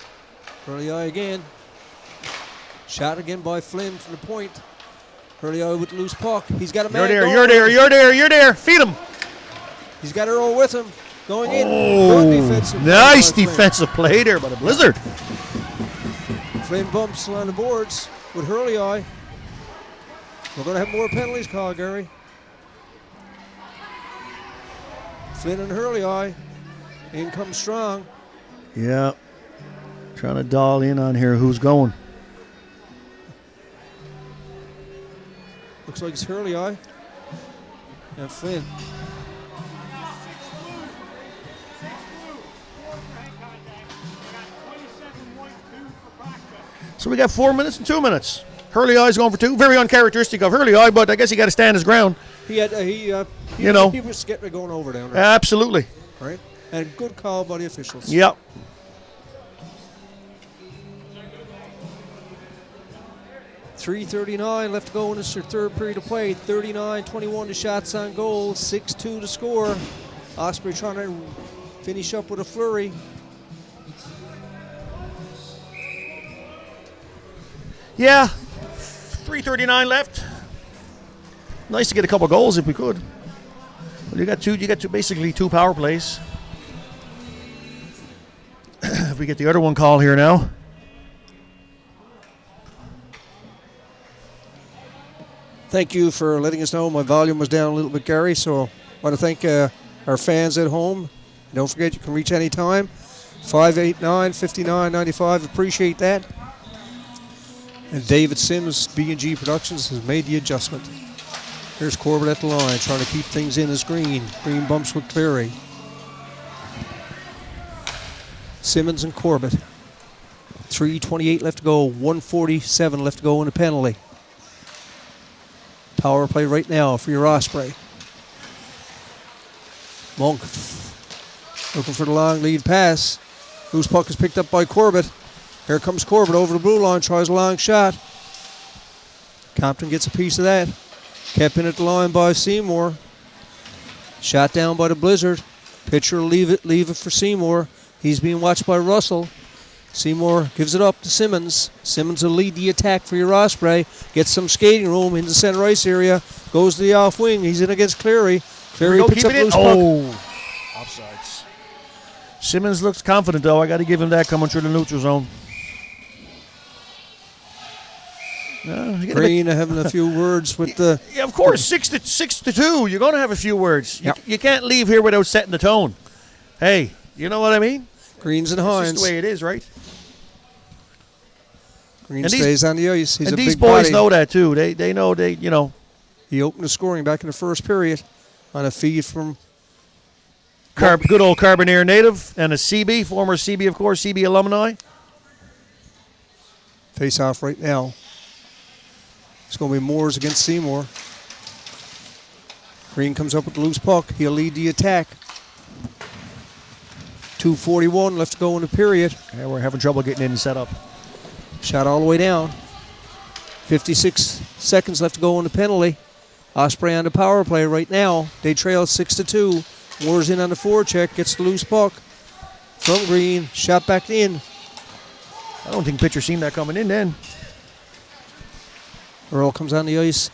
Hurley Eye again. Shot again by Flynn from the point. Hurley Eye with the loose puck. He's got a man. You're there. Feed him. He's got it all with him. Going in. Oh, nice defensive play there by the Blizzard. Flynn bumps on the boards with Hurley Eye. We're going to have more penalties called, Gary. Flynn and Hurley Eye. In comes Strong. Yeah. Trying to dial in on here who's going. Looks like it's Hurley Eye. And Flynn. So we got 4 minutes and 2 minutes. Hurley Eye's going for 2. Very uncharacteristic of Hurley Eye, but I guess he got to stand his ground. He was getting it going over down there. Absolutely. Right? And good call by the officials. Yep. .339 left to go in this your third period of play. 39-21 the shots on goal. 6-2 to score. Osprey trying to finish up with a flurry. Yeah. 3:39 left. Nice to get a couple goals if we could. Well, you got basically two power plays. If we get the other one call here now. Thank you for letting us know. My volume was down a little bit, Gary, so I want to thank our fans at home. Don't forget you can reach any time. 589-5995. Appreciate that. And David Sims, B&G Productions, has made the adjustment. Here's Corbett at the line, trying to keep things in as Green. Green bumps with Cleary. Simmons and Corbett. 3:28 left to go. 1:47 left to go in the penalty. Power play right now for your Osprey. Monk looking for the long lead pass. Loose puck is picked up by Corbett. Here comes Corbett over the blue line, tries a long shot. Compton gets a piece of that. Kept in at the line by Seymour. Shot down by the Blizzard. Pitcher will leave it for Seymour. He's being watched by Russell. Seymour gives it up to Simmons. Simmons will lead the attack for your Osprey. Gets some skating room in the center ice area. Goes to the off wing. He's in against Cleary. Cleary picks up loose puck. Offsides. Simmons looks confident, though. I got to give him that coming through the neutral zone. Green having a few words with the... Yeah, of course, 6-2. You're going to have a few words. Yep. You can't leave here without setting the tone. Hey, you know what I mean? Greens and Hines. That's just the way it is, right? Green stays on the ice. He's and a these big boys body. know that, too. They know He opened the scoring back in the first period on a feed from... good old Carbonear native and a CB, former CB, of course, CB alumni. Face off right now. It's going to be Moores against Seymour. Green comes up with the loose puck. He'll lead the attack. 2:41 left to go in the period. Yeah, we're having trouble getting in and set up. Shot all the way down. 56 seconds left to go in the penalty. Osprey on the power play right now. They trail 6-2. Moore's in on the forecheck. Gets the loose puck. From Green. Shot back in. I don't think pitcher seen that coming in then. Earl comes on the ice.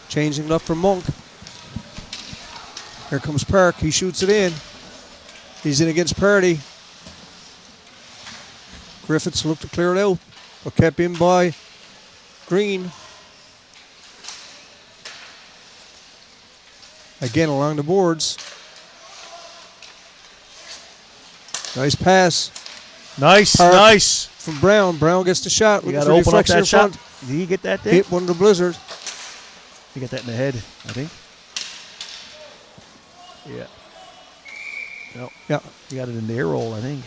Changing it up for Monk. Here comes Park. He shoots it in. He's in against Purdy. Griffiths looked to clear it out, but kept in by Green. Again along the boards. Nice pass. Nice, Park nice. From Brown. Brown gets the shot. You got to open up that shot. Did he get that there? Hit one of the Blizzard. He got that in the head, I think. Yeah. No. Yeah. He got it in the air roll, I think.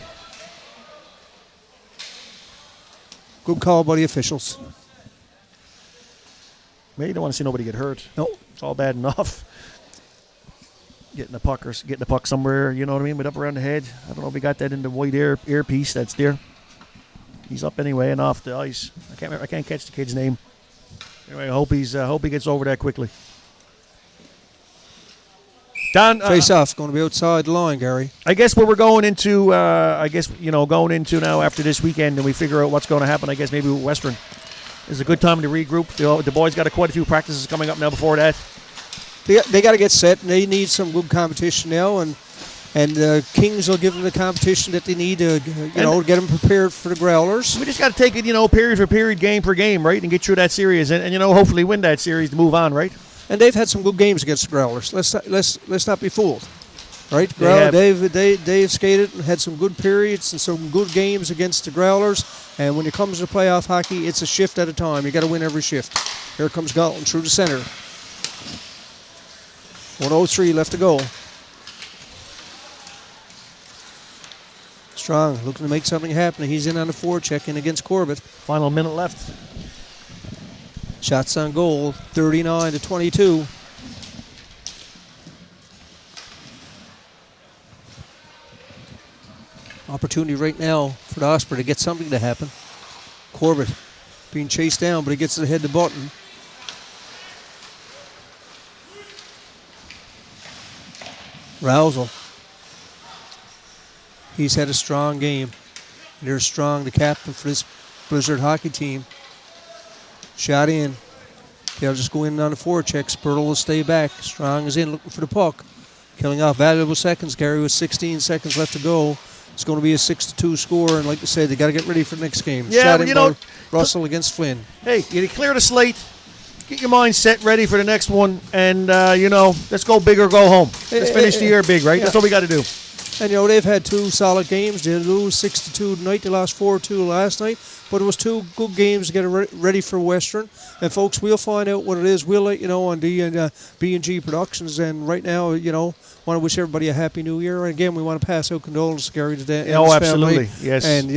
Good call by the officials. Maybe you don't want to see nobody get hurt. No. It's all bad enough. Getting the puck somewhere, you know what I mean, but up around the head. I don't know if we got that in the white earpiece that's there. He's up anyway and off the ice. I can't catch the kid's name. Anyway, I hope he gets over that quickly. Don, face off, going to be outside the line, Gary. I guess where we're going into, going into now after this weekend, and we figure out what's going to happen. I guess maybe Western is a good time to regroup. The boys got quite a few practices coming up now before that. They got to get set, and they need some good competition now, and Kings will give them the competition that they need to, get them prepared for the Growlers. We just got to take it, period for period, game for game, right, and get through that series, and hopefully win that series to move on, right? And they've had some good games against the Growlers. Let's not be fooled, right? They've skated and had some good periods and some good games against the Growlers. And when it comes to playoff hockey, it's a shift at a time. You got to win every shift. Here comes Galton through the center. 1:03 left to go. Strong looking to make something happen. He's in on the forecheck in against Corbett. Final minute left. Shots on goal, 39-22. Opportunity right now for the Osprey to get something to happen. Corbett being chased down, but he gets to hit the button. Rousel. He's had a strong game. They're strong, the captain for this Blizzard hockey team. Shot in. They'll just go in on the forecheck. Spurtle will stay back. Strong is in looking for the puck. Killing off valuable seconds, Gary, with 16 seconds left to go. It's going to be a 6-2 score, and like I said, they got to get ready for the next game. Yeah, Shot in by Russell against Flynn. Hey, you clear the slate. Get your mind set ready for the next one, and, let's go big or go home. Let's finish the year big, right? Yeah. That's what we got to do. And, they've had two solid games. They lose 6-2 tonight. They lost 4-2 last night. But it was two good games to get ready for Western. And, folks, we'll find out what it is. We'll let you know on B&G Productions. And right now, want to wish everybody a Happy New Year. And, again, we want to pass out condolences, Gary, to Dan and his absolutely. family. Yes. And,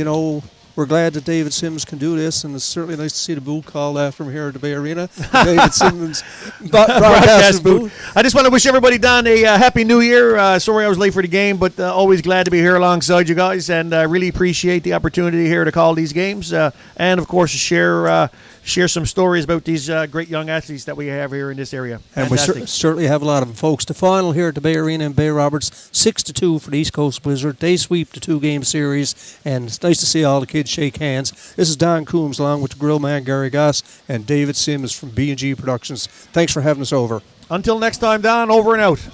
We're glad that David Sims can do this, and it's certainly nice to see the booth called after him here at the Bay Arena. David Sims, broadcaster booth. I just want to wish everybody down a happy New Year. Sorry I was late for the game, but always glad to be here alongside you guys, and really appreciate the opportunity here to call these games, and of course share some stories about these great young athletes that we have here in this area. And we certainly have a lot of them, folks. The final here at the Bay Arena in Bay Roberts, 6-2 for the East Coast Blizzard. They sweep the 2-game series, and it's nice to see all the kids shake hands. This is Don Coombs along with the grill man Gary Goss and David Sims from B&G Productions. Thanks for having us over. Until next time, Don, over and out.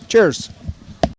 Cheers.